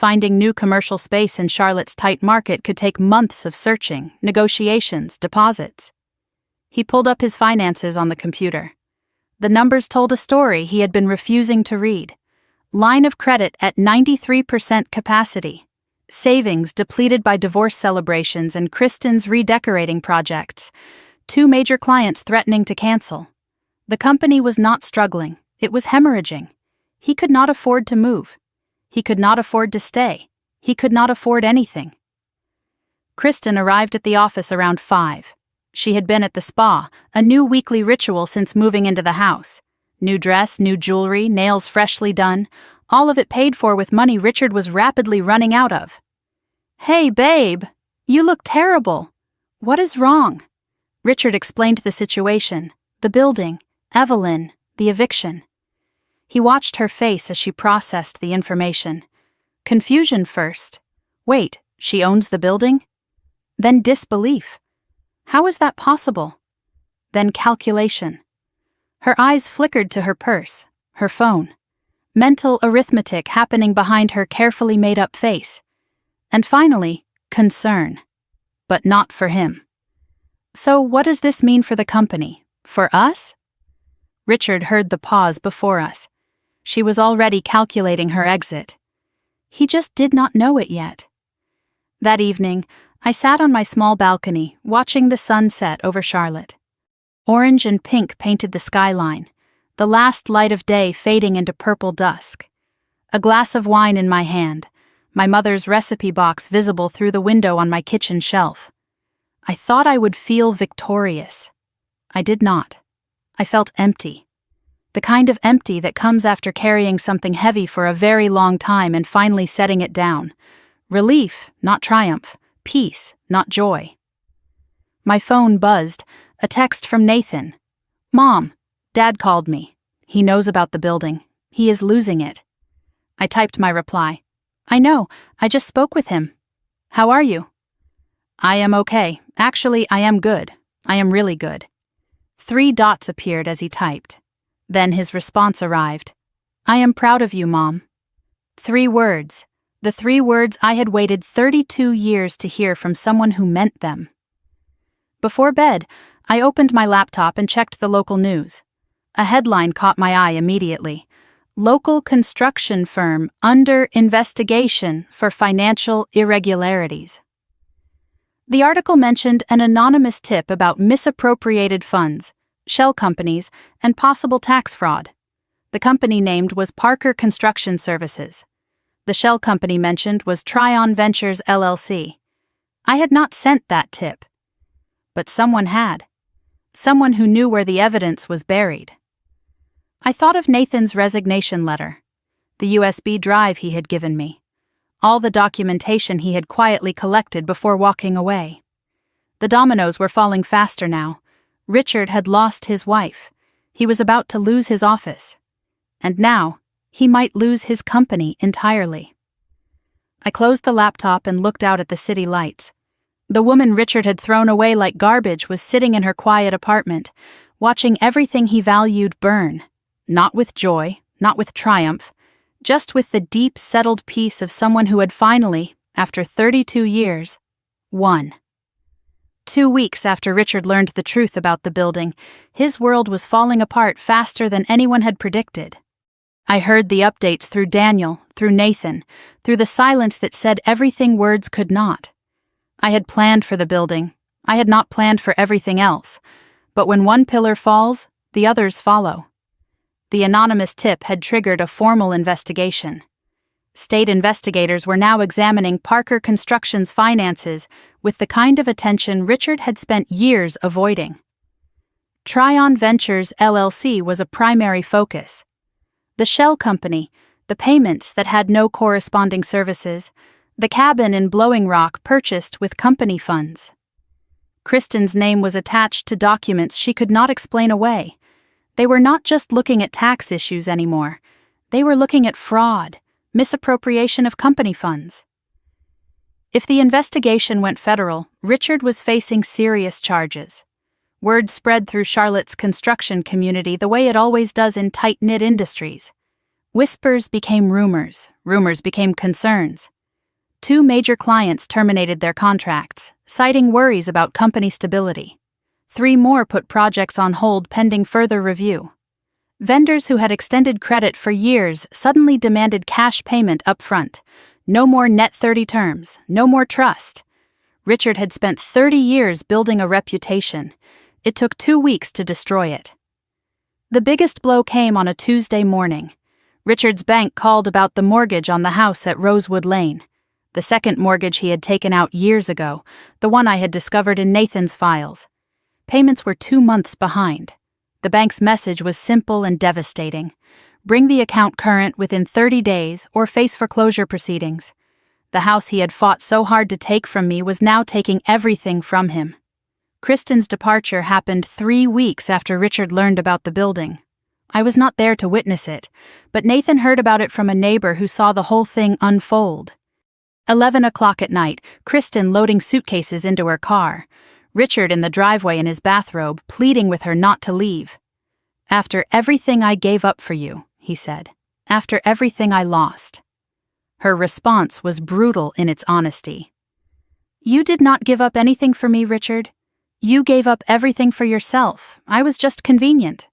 Finding new commercial space in Charlotte's tight market could take months of searching, negotiations, deposits. He pulled up his finances on the computer. The numbers told a story he had been refusing to read. Line of credit at 93% capacity. Savings depleted by divorce celebrations and Kristen's redecorating projects. 2 major clients threatening to cancel. The company was not struggling, it was hemorrhaging. He could not afford to move. He could not afford to stay. He could not afford anything. Kristen arrived at the office around 5. She had been at the spa, a new weekly ritual since moving into the house. New dress, new jewelry, nails freshly done, all of it paid for with money Richard was rapidly running out of. "Hey, babe, you look terrible. What is wrong?" Richard explained the situation, the building, Evelyn, the eviction. He watched her face as she processed the information. Confusion first. Wait, she owns the building? Then disbelief. How is that possible? Then calculation. Her eyes flickered to her purse, her phone. Mental arithmetic happening behind her carefully made-up face. And finally, concern. But not for him. So what does this mean for the company? For us? Richard heard the pause before us. She was already calculating her exit. He just did not know it yet. That evening, I sat on my small balcony, watching the sun set over Charlotte. Orange and pink painted the skyline, the last light of day fading into purple dusk. A glass of wine in my hand, my mother's recipe box visible through the window on my kitchen shelf. I thought I would feel victorious. I did not. I felt empty. The kind of empty that comes after carrying something heavy for a very long time and finally setting it down. Relief, not triumph. Peace, not joy. My phone buzzed, a text from Nathan. "Mom, Dad called me. He knows about the building. He is losing it." I typed my reply. "I know, I just spoke with him. How are you?" "I am okay. Actually, I am good. I am really good." 3 dots appeared as he typed. Then his response arrived. "I am proud of you, Mom." 3 words. The 3 words I had waited 32 years to hear from someone who meant them. Before bed, I opened my laptop and checked the local news. A headline caught my eye immediately. "Local construction firm under investigation for financial irregularities." The article mentioned an anonymous tip about misappropriated funds, shell companies, and possible tax fraud. The company named was Parker Construction Services. The shell company mentioned was Tryon Ventures LLC. I had not sent that tip. But someone had. Someone who knew where the evidence was buried. I thought of Nathan's resignation letter, the USB drive he had given me, all the documentation he had quietly collected before walking away. The dominoes were falling faster now. Richard had lost his wife. He was about to lose his office. And now, he might lose his company entirely. I closed the laptop and looked out at the city lights. The woman Richard had thrown away like garbage was sitting in her quiet apartment, watching everything he valued burn, not with joy, not with triumph, just with the deep, settled peace of someone who had finally, after 32 years, won. 2 weeks after Richard learned the truth about the building, his world was falling apart faster than anyone had predicted. I heard the updates through Daniel, through Nathan, through the silence that said everything words could not. I had planned for the building. I had not planned for everything else. But when one pillar falls, the others follow. The anonymous tip had triggered a formal investigation. State investigators were now examining Parker Construction's finances with the kind of attention Richard had spent years avoiding. Tryon Ventures LLC was a primary focus. The shell company, the payments that had no corresponding services, the cabin in Blowing Rock purchased with company funds. Kristen's name was attached to documents she could not explain away. They were not just looking at tax issues anymore. They were looking at fraud, misappropriation of company funds. If the investigation went federal, Richard was facing serious charges. Word spread through Charlotte's construction community the way it always does in tight-knit industries. Whispers became rumors, rumors became concerns. 2 major clients terminated their contracts, citing worries about company stability. 3 more put projects on hold pending further review. Vendors who had extended credit for years suddenly demanded cash payment up front. No more net 30 terms, no more trust. Richard had spent 30 years building a reputation. It took 2 weeks to destroy it. The biggest blow came on a Tuesday morning. Richard's bank called about the mortgage on the house at Rosewood Lane. The second mortgage he had taken out years ago, the one I had discovered in Nathan's files. Payments were 2 months behind. The bank's message was simple and devastating. Bring the account current within 30 days or face foreclosure proceedings. The house he had fought so hard to take from me was now taking everything from him. Kristen's departure happened 3 weeks after Richard learned about the building. I was not there to witness it, but Nathan heard about it from a neighbor who saw the whole thing unfold. 11 o'clock at night, Kristen loading suitcases into her car. Richard in the driveway in his bathrobe, pleading with her not to leave. "After everything I gave up for you," he said. "After everything I lost." Her response was brutal in its honesty. "You did not give up anything for me, Richard. You gave up everything for yourself. I was just convenient."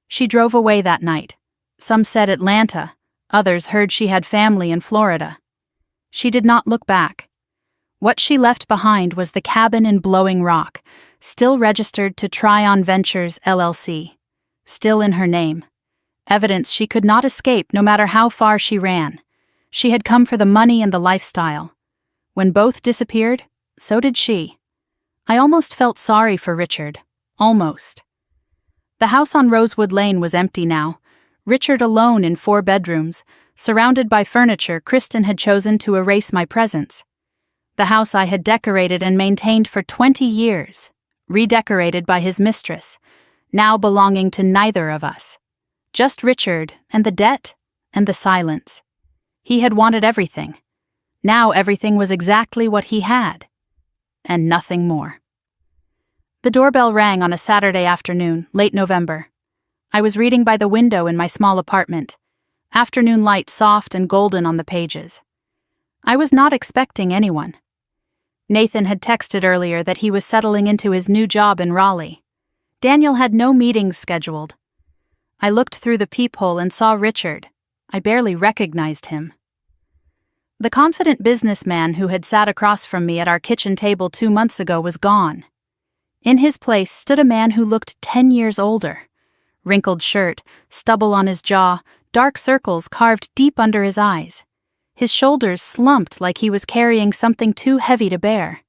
She drove away that night. Some said Atlanta. Others heard she had family in Florida. She did not look back. What she left behind was the cabin in Blowing Rock, still registered to Tryon Ventures LLC, still in her name. Evidence she could not escape no matter how far she ran. She had come for the money and the lifestyle. When both disappeared, so did she. I almost felt sorry for Richard. Almost. The house on Rosewood Lane was empty now. Richard alone in 4 bedrooms, surrounded by furniture Kristen had chosen to erase my presence. The house I had decorated and maintained for 20 years, redecorated by his mistress, now belonging to neither of us. Just Richard and the debt and the silence. He had wanted everything. Now everything was exactly what he had, and nothing more. The doorbell rang on a Saturday afternoon, late November. I was reading by the window in my small apartment, afternoon light soft and golden on the pages. I was not expecting anyone. Nathan had texted earlier that he was settling into his new job in Raleigh. Daniel had no meetings scheduled. I looked through the peephole and saw Richard. I barely recognized him. The confident businessman who had sat across from me at our kitchen table 2 months ago was gone. In his place stood a man who looked 10 years older. Wrinkled shirt, stubble on his jaw, dark circles carved deep under his eyes. His shoulders slumped like he was carrying something too heavy to bear.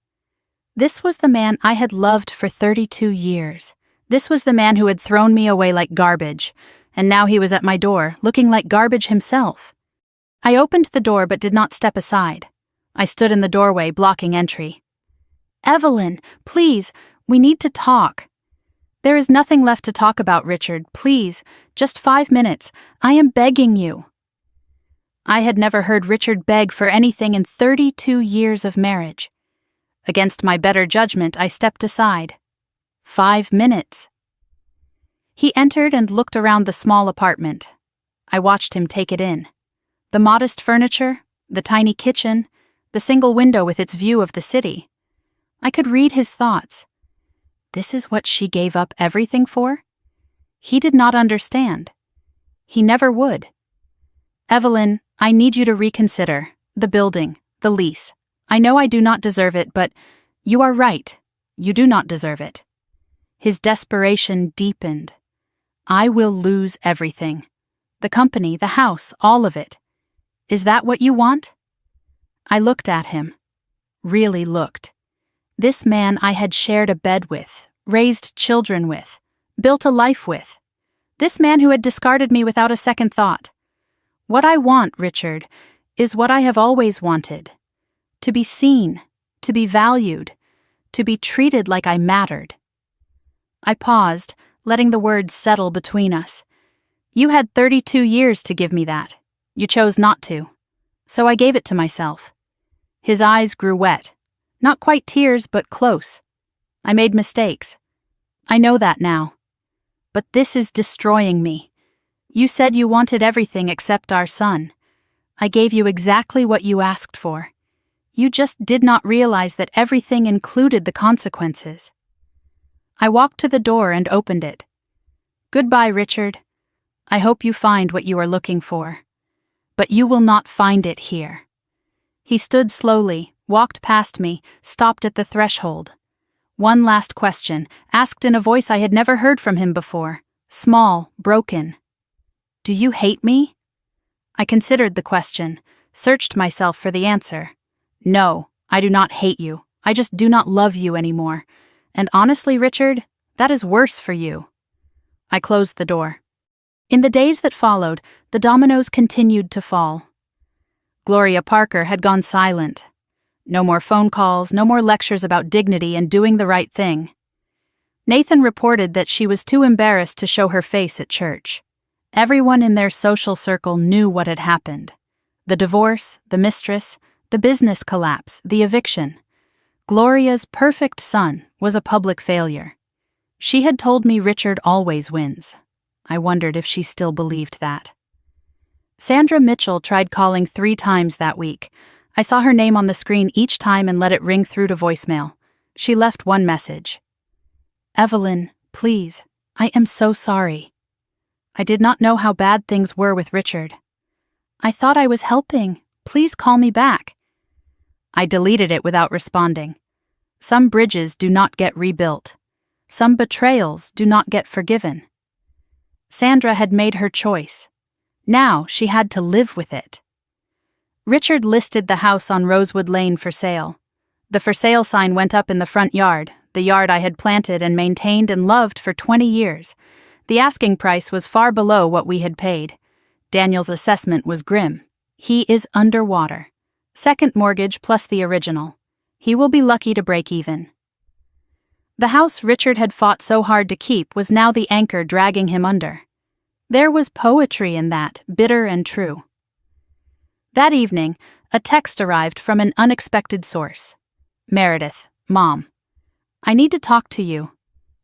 This was the man I had loved for 32 years. This was the man who had thrown me away like garbage, and now he was at my door, looking like garbage himself. I opened the door but did not step aside. I stood in the doorway, blocking entry. "Evelyn, please, we need to talk." "There is nothing left to talk about, Richard. Please, just 5 minutes. I am begging you." I had never heard Richard beg for anything in 32 years of marriage. Against my better judgment, I stepped aside. 5 minutes. He entered and looked around the small apartment. I watched him take it in. The modest furniture, the tiny kitchen, the single window with its view of the city. I could read his thoughts. This is what she gave up everything for? He did not understand. He never would. Evelyn, I need you to reconsider. The building, the lease. I know I do not deserve it, but you are right. You do not deserve it. His desperation deepened. I will lose everything. The company, the house, all of it. Is that what you want? I looked at him. Really looked. This man I had shared a bed with, raised children with, built a life with. This man who had discarded me without a second thought. What I want, Richard, is what I have always wanted. To be seen, to be valued, to be treated like I mattered. I paused, letting the words settle between us. You had 32 years to give me that. You chose not to. So I gave it to myself. His eyes grew wet. Not quite tears, but close. I made mistakes. I know that now. But this is destroying me. You said you wanted everything except our son. I gave you exactly what you asked for. You just did not realize that everything included the consequences. I walked to the door and opened it. Goodbye, Richard. I hope you find what you are looking for. But you will not find it here. He stood slowly, walked past me, stopped at the threshold. One last question, asked in a voice I had never heard from him before, small, broken. Do you hate me? I considered the question, searched myself for the answer. No, I do not hate you. I just do not love you anymore. And honestly, Richard, that is worse for you. I closed the door. In the days that followed, the dominoes continued to fall. Gloria Parker had gone silent. No more phone calls, no more lectures about dignity and doing the right thing. Nathan reported that she was too embarrassed to show her face at church. Everyone in their social circle knew what had happened. The divorce, the mistress, the business collapse, the eviction. Gloria's perfect son was a public failure. She had told me Richard always wins. I wondered if she still believed that. Sandra Mitchell tried calling 3 times that week. I saw her name on the screen each time and let it ring through to voicemail. She left one message. Evelyn, please, I am so sorry. I did not know how bad things were with Richard. I thought I was helping. Please call me back. I deleted it without responding. Some bridges do not get rebuilt. Some betrayals do not get forgiven. Sandra had made her choice. Now she had to live with it. Richard listed the house on Rosewood Lane for sale. The for sale sign went up in the front yard, the yard I had planted and maintained and loved for 20 years. The asking price was far below what we had paid. Daniel's assessment was grim. He is underwater. Second mortgage plus the original. He will be lucky to break even. The house Richard had fought so hard to keep was now the anchor dragging him under. There was poetry in that, bitter and true. That evening, a text arrived from an unexpected source. Meredith, Mom. I need to talk to you.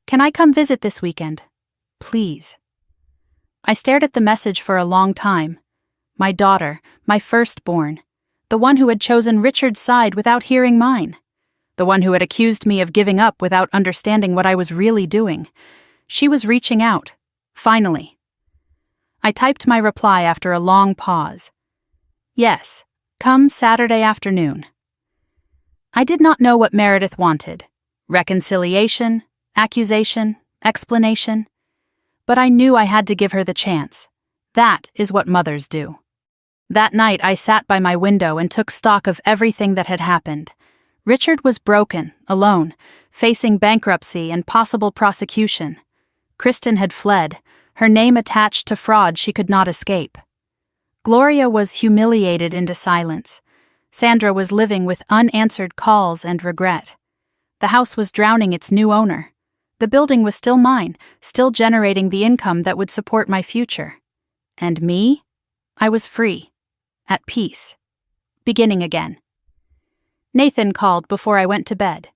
Can I come visit this weekend? Please. I stared at the message for a long time. My daughter, my firstborn, the one who had chosen Richard's side without hearing mine. The one who had accused me of giving up without understanding what I was really doing. She was reaching out. Finally. I typed my reply after a long pause. Yes, come Saturday afternoon. I did not know what Meredith wanted. Reconciliation, accusation, explanation. But I knew I had to give her the chance. That is what mothers do. That night I sat by my window and took stock of everything that had happened. Richard was broken, alone, facing bankruptcy and possible prosecution. Kristen had fled, her name attached to fraud she could not escape. Gloria was humiliated into silence. Sandra was living with unanswered calls and regret. The house was drowning its new owner. The building was still mine, still generating the income that would support my future. And me? I was free, at peace, beginning again. Nathan called before I went to bed.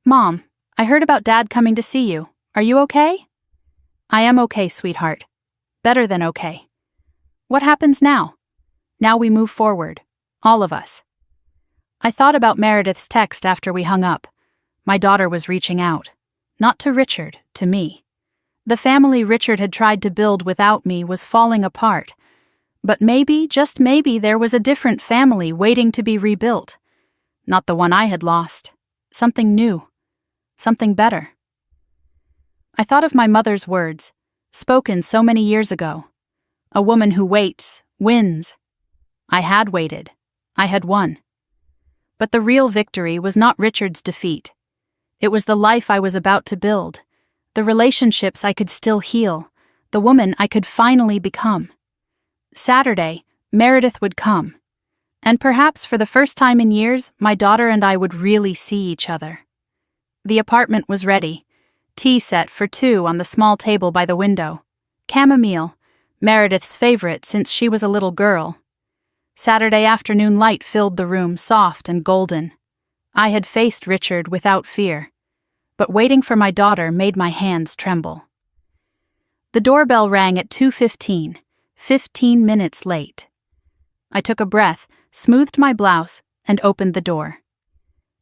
"Mom, I heard about Dad coming to see you. Are you okay?" "I am okay, sweetheart. Better than okay." "What happens now?" "Now we move forward. All of us." I thought about Meredith's text after we hung up. My daughter was reaching out. Not to Richard, to me. The family Richard had tried to build without me was falling apart. But maybe, just maybe, there was a different family waiting to be rebuilt. Not the one I had lost. Something new. Something better. I thought of my mother's words, spoken so many years ago. A woman who waits, wins. I had waited. I had won. But the real victory was not Richard's defeat. It was the life I was about to build, the relationships I could still heal, the woman I could finally become. Saturday, Meredith would come. And perhaps for the first time in years, my daughter and I would really see each other. The apartment was ready. Tea set for two on the small table by the window. Chamomile, Meredith's favorite since she was a little girl. Saturday afternoon light filled the room, soft and golden. I had faced Richard without fear, but waiting for my daughter made my hands tremble. The doorbell rang at 2:15, 15 minutes late. I took a breath, smoothed my blouse, and opened the door.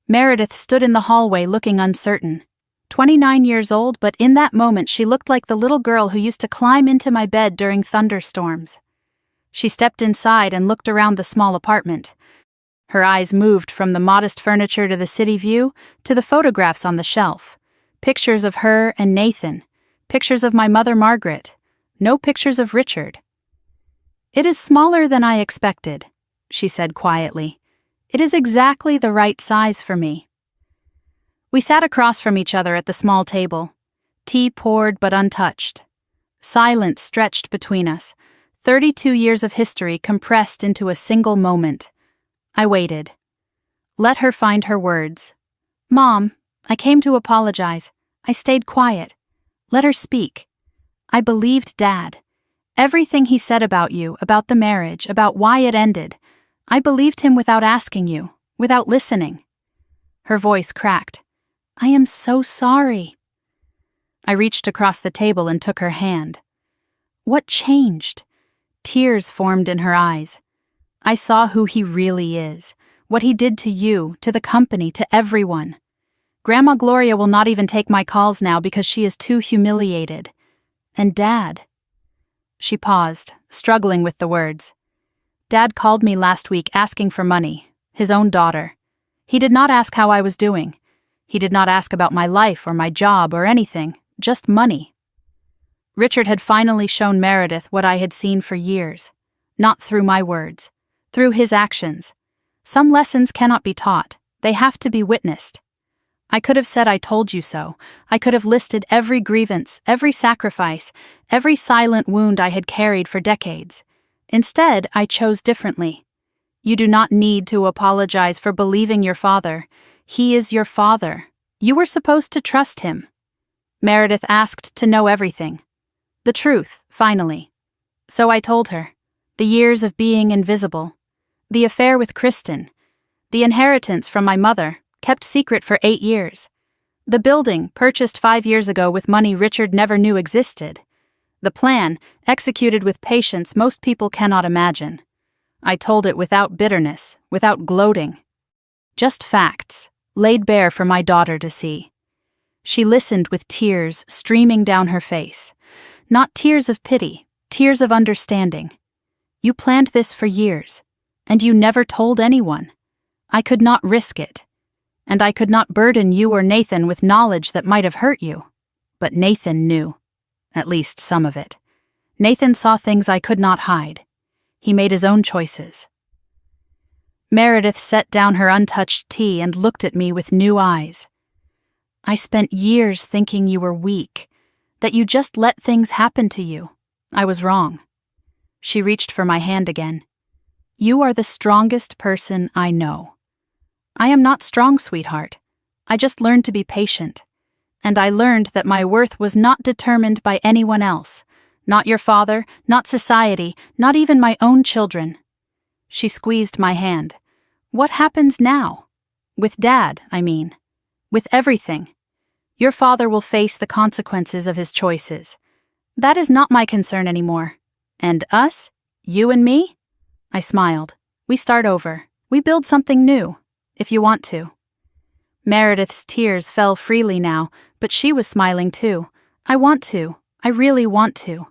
Meredith stood in the hallway looking uncertain. 29 years old, but in that moment she looked like the little girl who used to climb into my bed during thunderstorms. She stepped inside and looked around the small apartment. Her eyes moved from the modest furniture to the city view to the photographs on the shelf. Pictures of her and Nathan. Pictures of my mother Margaret. No pictures of Richard. "It is smaller than I expected," she said quietly. "It is exactly the right size for me." We sat across from each other at the small table. Tea poured but untouched. Silence stretched between us. 32 years of history compressed into a single moment. I waited. Let her find her words. "Mom, I came to apologize. I stayed quiet. Let her speak. I believed Dad. Everything he said about you, about the marriage, about why it ended. I believed him without asking you, without listening." Her voice cracked. "I am so sorry." I reached across the table and took her hand. What changed? Tears formed in her eyes. I saw who he really is, what he did to you, to the company, to everyone. Grandma Gloria will not even take my calls now because she is too humiliated. And Dad. She paused, struggling with the words. Dad called me last week asking for money, his own daughter. He did not ask how I was doing. He did not ask about my life or my job or anything, just money. Richard had finally shown Meredith what I had seen for years, not through my words, through his actions. Some lessons cannot be taught, they have to be witnessed. I could have said I told you so. I could have listed every grievance, every sacrifice, every silent wound I had carried for decades. Instead, I chose differently. You do not need to apologize for believing your father. He is your father. You were supposed to trust him. Meredith asked to know everything. The truth, finally. So I told her. The years of being invisible. The affair with Kristen. The inheritance from my mother, kept secret for 8 years. The building, purchased 5 years ago with money Richard never knew existed. The plan, executed with patience most people cannot imagine. I told it without bitterness, without gloating. Just facts, laid bare for my daughter to see. She listened with tears streaming down her face. Not tears of pity, tears of understanding. You planned this for years, and you never told anyone. I could not risk it. And I could not burden you or Nathan with knowledge that might have hurt you. But Nathan knew. At least some of it. Nathan saw things I could not hide. He made his own choices. Meredith set down her untouched tea and looked at me with new eyes. I spent years thinking you were weak, that you just let things happen to you. I was wrong. She reached for my hand again. You are the strongest person I know. I am not strong, sweetheart. I just learned to be patient. And I learned that my worth was not determined by anyone else. Not your father, not society, not even my own children. She squeezed my hand. What happens now? With Dad, I mean. With everything. Your father will face the consequences of his choices. That is not my concern anymore. And us? You and me? I smiled. We start over. We build something new, if you want to. Meredith's tears fell freely now, but she was smiling too. I want to. I really want to.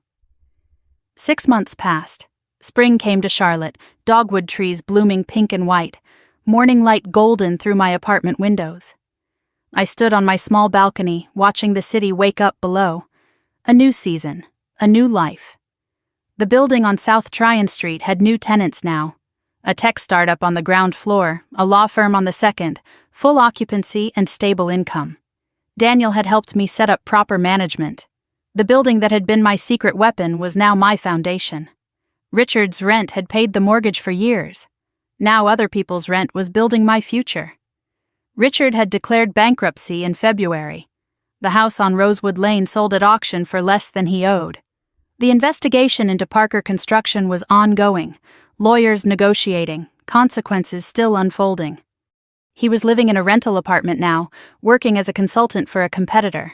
6 months passed. Spring came to Charlotte, dogwood trees blooming pink and white, morning light golden through my apartment windows. I stood on my small balcony, watching the city wake up below. A new season, a new life. The building on South Tryon Street had new tenants now. A tech startup on the ground floor, a law firm on the second, full occupancy and stable income. Daniel had helped me set up proper management. The building that had been my secret weapon was now my foundation. Richard's rent had paid the mortgage for years. Now other people's rent was building my future. Richard had declared bankruptcy in February. The house on Rosewood Lane sold at auction for less than he owed. The investigation into Parker Construction was ongoing, lawyers negotiating, consequences still unfolding. He was living in a rental apartment now, working as a consultant for a competitor.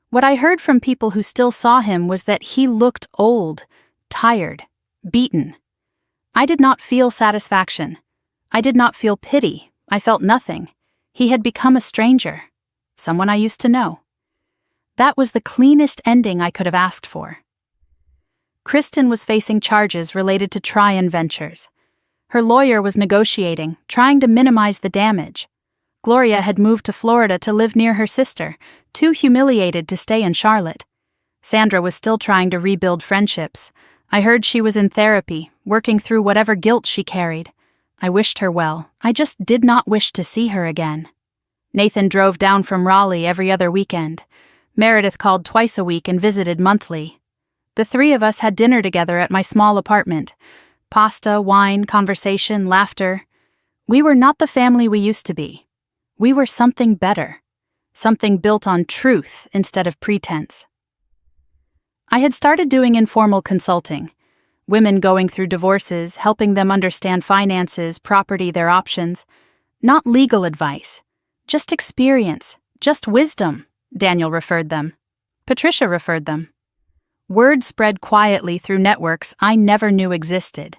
What I heard from people who still saw him was that he looked old, tired, beaten. I did not feel satisfaction. I did not feel pity. I felt nothing. He had become a stranger, someone I used to know. That was the cleanest ending I could have asked for. Kristen was facing charges related to Tryon Ventures. Her lawyer was negotiating, trying to minimize the damage. Gloria had moved to Florida to live near her sister, too humiliated to stay in Charlotte. Sandra was still trying to rebuild friendships. I heard she was in therapy, working through whatever guilt she carried. I wished her well. I just did not wish to see her again. Nathan drove down from Raleigh every other weekend. Meredith called twice a week and visited monthly. The three of us had dinner together at my small apartment. Pasta, wine, conversation, laughter. We were not the family we used to be. We were something better. Something built on truth instead of pretense. I had started doing informal consulting. Women going through divorces, helping them understand finances, property, their options. Not legal advice. Just experience. Just wisdom, Daniel referred them. Patricia referred them. Word spread quietly through networks I never knew existed.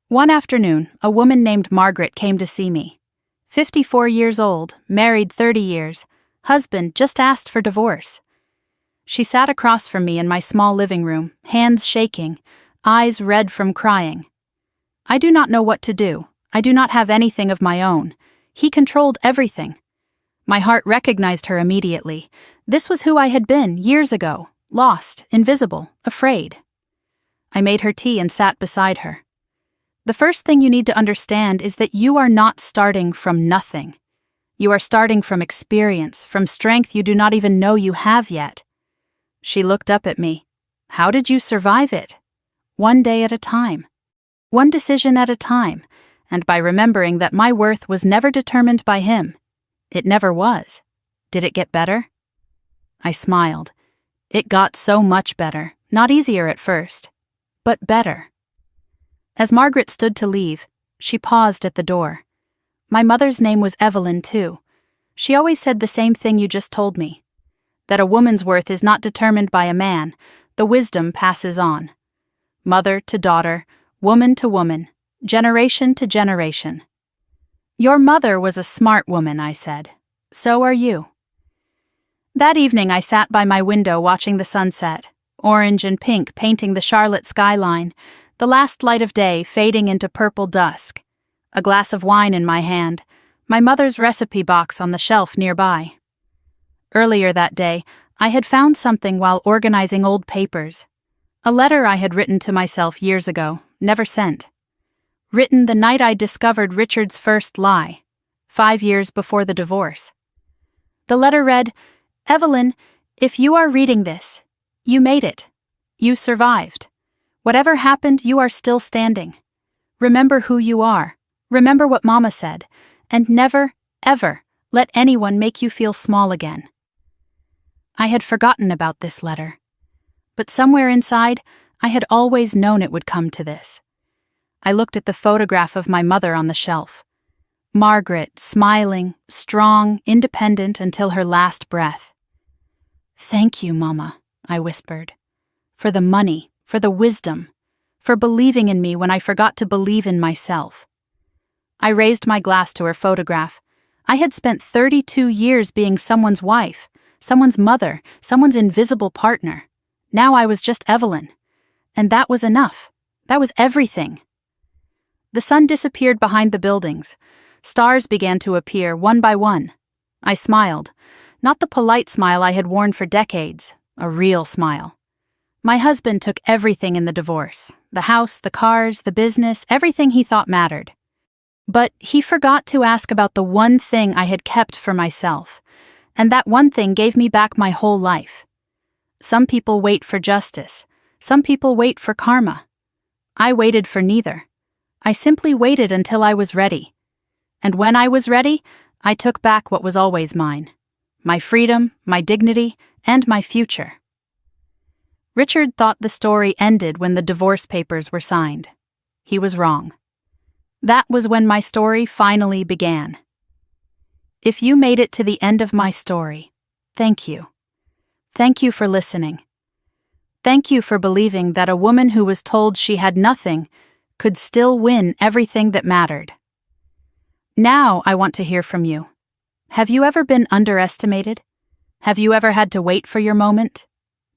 One afternoon, a woman named Margaret came to see me. 54 years old, married 30 years, husband just asked for divorce. She sat across from me in my small living room, hands shaking, eyes red from crying. I do not know what to do. I do not have anything of my own. He controlled everything. My heart recognized her immediately. This was who I had been years ago, lost, invisible, afraid. I made her tea and sat beside her. The first thing you need to understand is that you are not starting from nothing. You are starting from experience, from strength you do not even know you have yet. She looked up at me. How did you survive it? One day at a time. One decision at a time, and by remembering that my worth was never determined by him. It never was. Did it get better? I smiled. It got so much better, not easier at first, but better. As Margaret stood to leave, she paused at the door. My mother's name was Evelyn, too. She always said the same thing you just told me. That a woman's worth is not determined by a man, the wisdom passes on. Mother to daughter, woman to woman, generation to generation. Your mother was a smart woman, I said. So are you. That evening I sat by my window watching the sunset, orange and pink painting the Charlotte skyline, the last light of day fading into purple dusk. A glass of wine in my hand, my mother's recipe box on the shelf nearby. Earlier that day, I had found something while organizing old papers. A letter I had written to myself years ago, never sent. Written the night I discovered Richard's first lie, 5 years before the divorce. The letter read, Evelyn, if you are reading this, you made it. You survived. Whatever happened, you are still standing. Remember who you are. Remember what Mama said. And never, ever, let anyone make you feel small again. I had forgotten about this letter. But somewhere inside, I had always known it would come to this. I looked at the photograph of my mother on the shelf. Margaret, smiling, strong, independent until her last breath. "Thank you, Mama," I whispered. "For the money, for the wisdom, for believing in me when I forgot to believe in myself." I raised my glass to her photograph. I had spent 32 years being someone's wife, someone's mother, someone's invisible partner. Now I was just Evelyn. And that was enough. That was everything. The sun disappeared behind the buildings. Stars began to appear one by one. I smiled. Not the polite smile I had worn for decades, a real smile. My husband took everything in the divorce, the house, the cars, the business, everything he thought mattered. But he forgot to ask about the one thing I had kept for myself, and that one thing gave me back my whole life. Some people wait for justice. Some people wait for karma. I waited for neither. I simply waited until I was ready. And when I was ready, I took back what was always mine. My freedom, my dignity, and my future. Richard thought the story ended when the divorce papers were signed. He was wrong. That was when my story finally began. If you made it to the end of my story, thank you. Thank you for listening. Thank you for believing that a woman who was told she had nothing could still win everything that mattered. Now I want to hear from you. Have you ever been underestimated? Have you ever had to wait for your moment?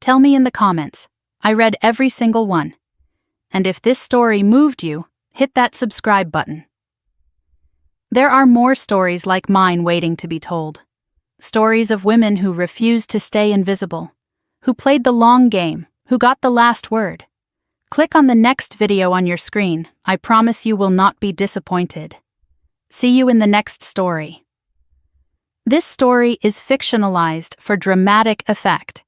Tell me in the comments. I read every single one. And if this story moved you, hit that subscribe button. There are more stories like mine waiting to be told. Stories of women who refused to stay invisible, who played the long game, who got the last word. Click on the next video on your screen. I promise you will not be disappointed. See you in the next story. This story is fictionalized for dramatic effect.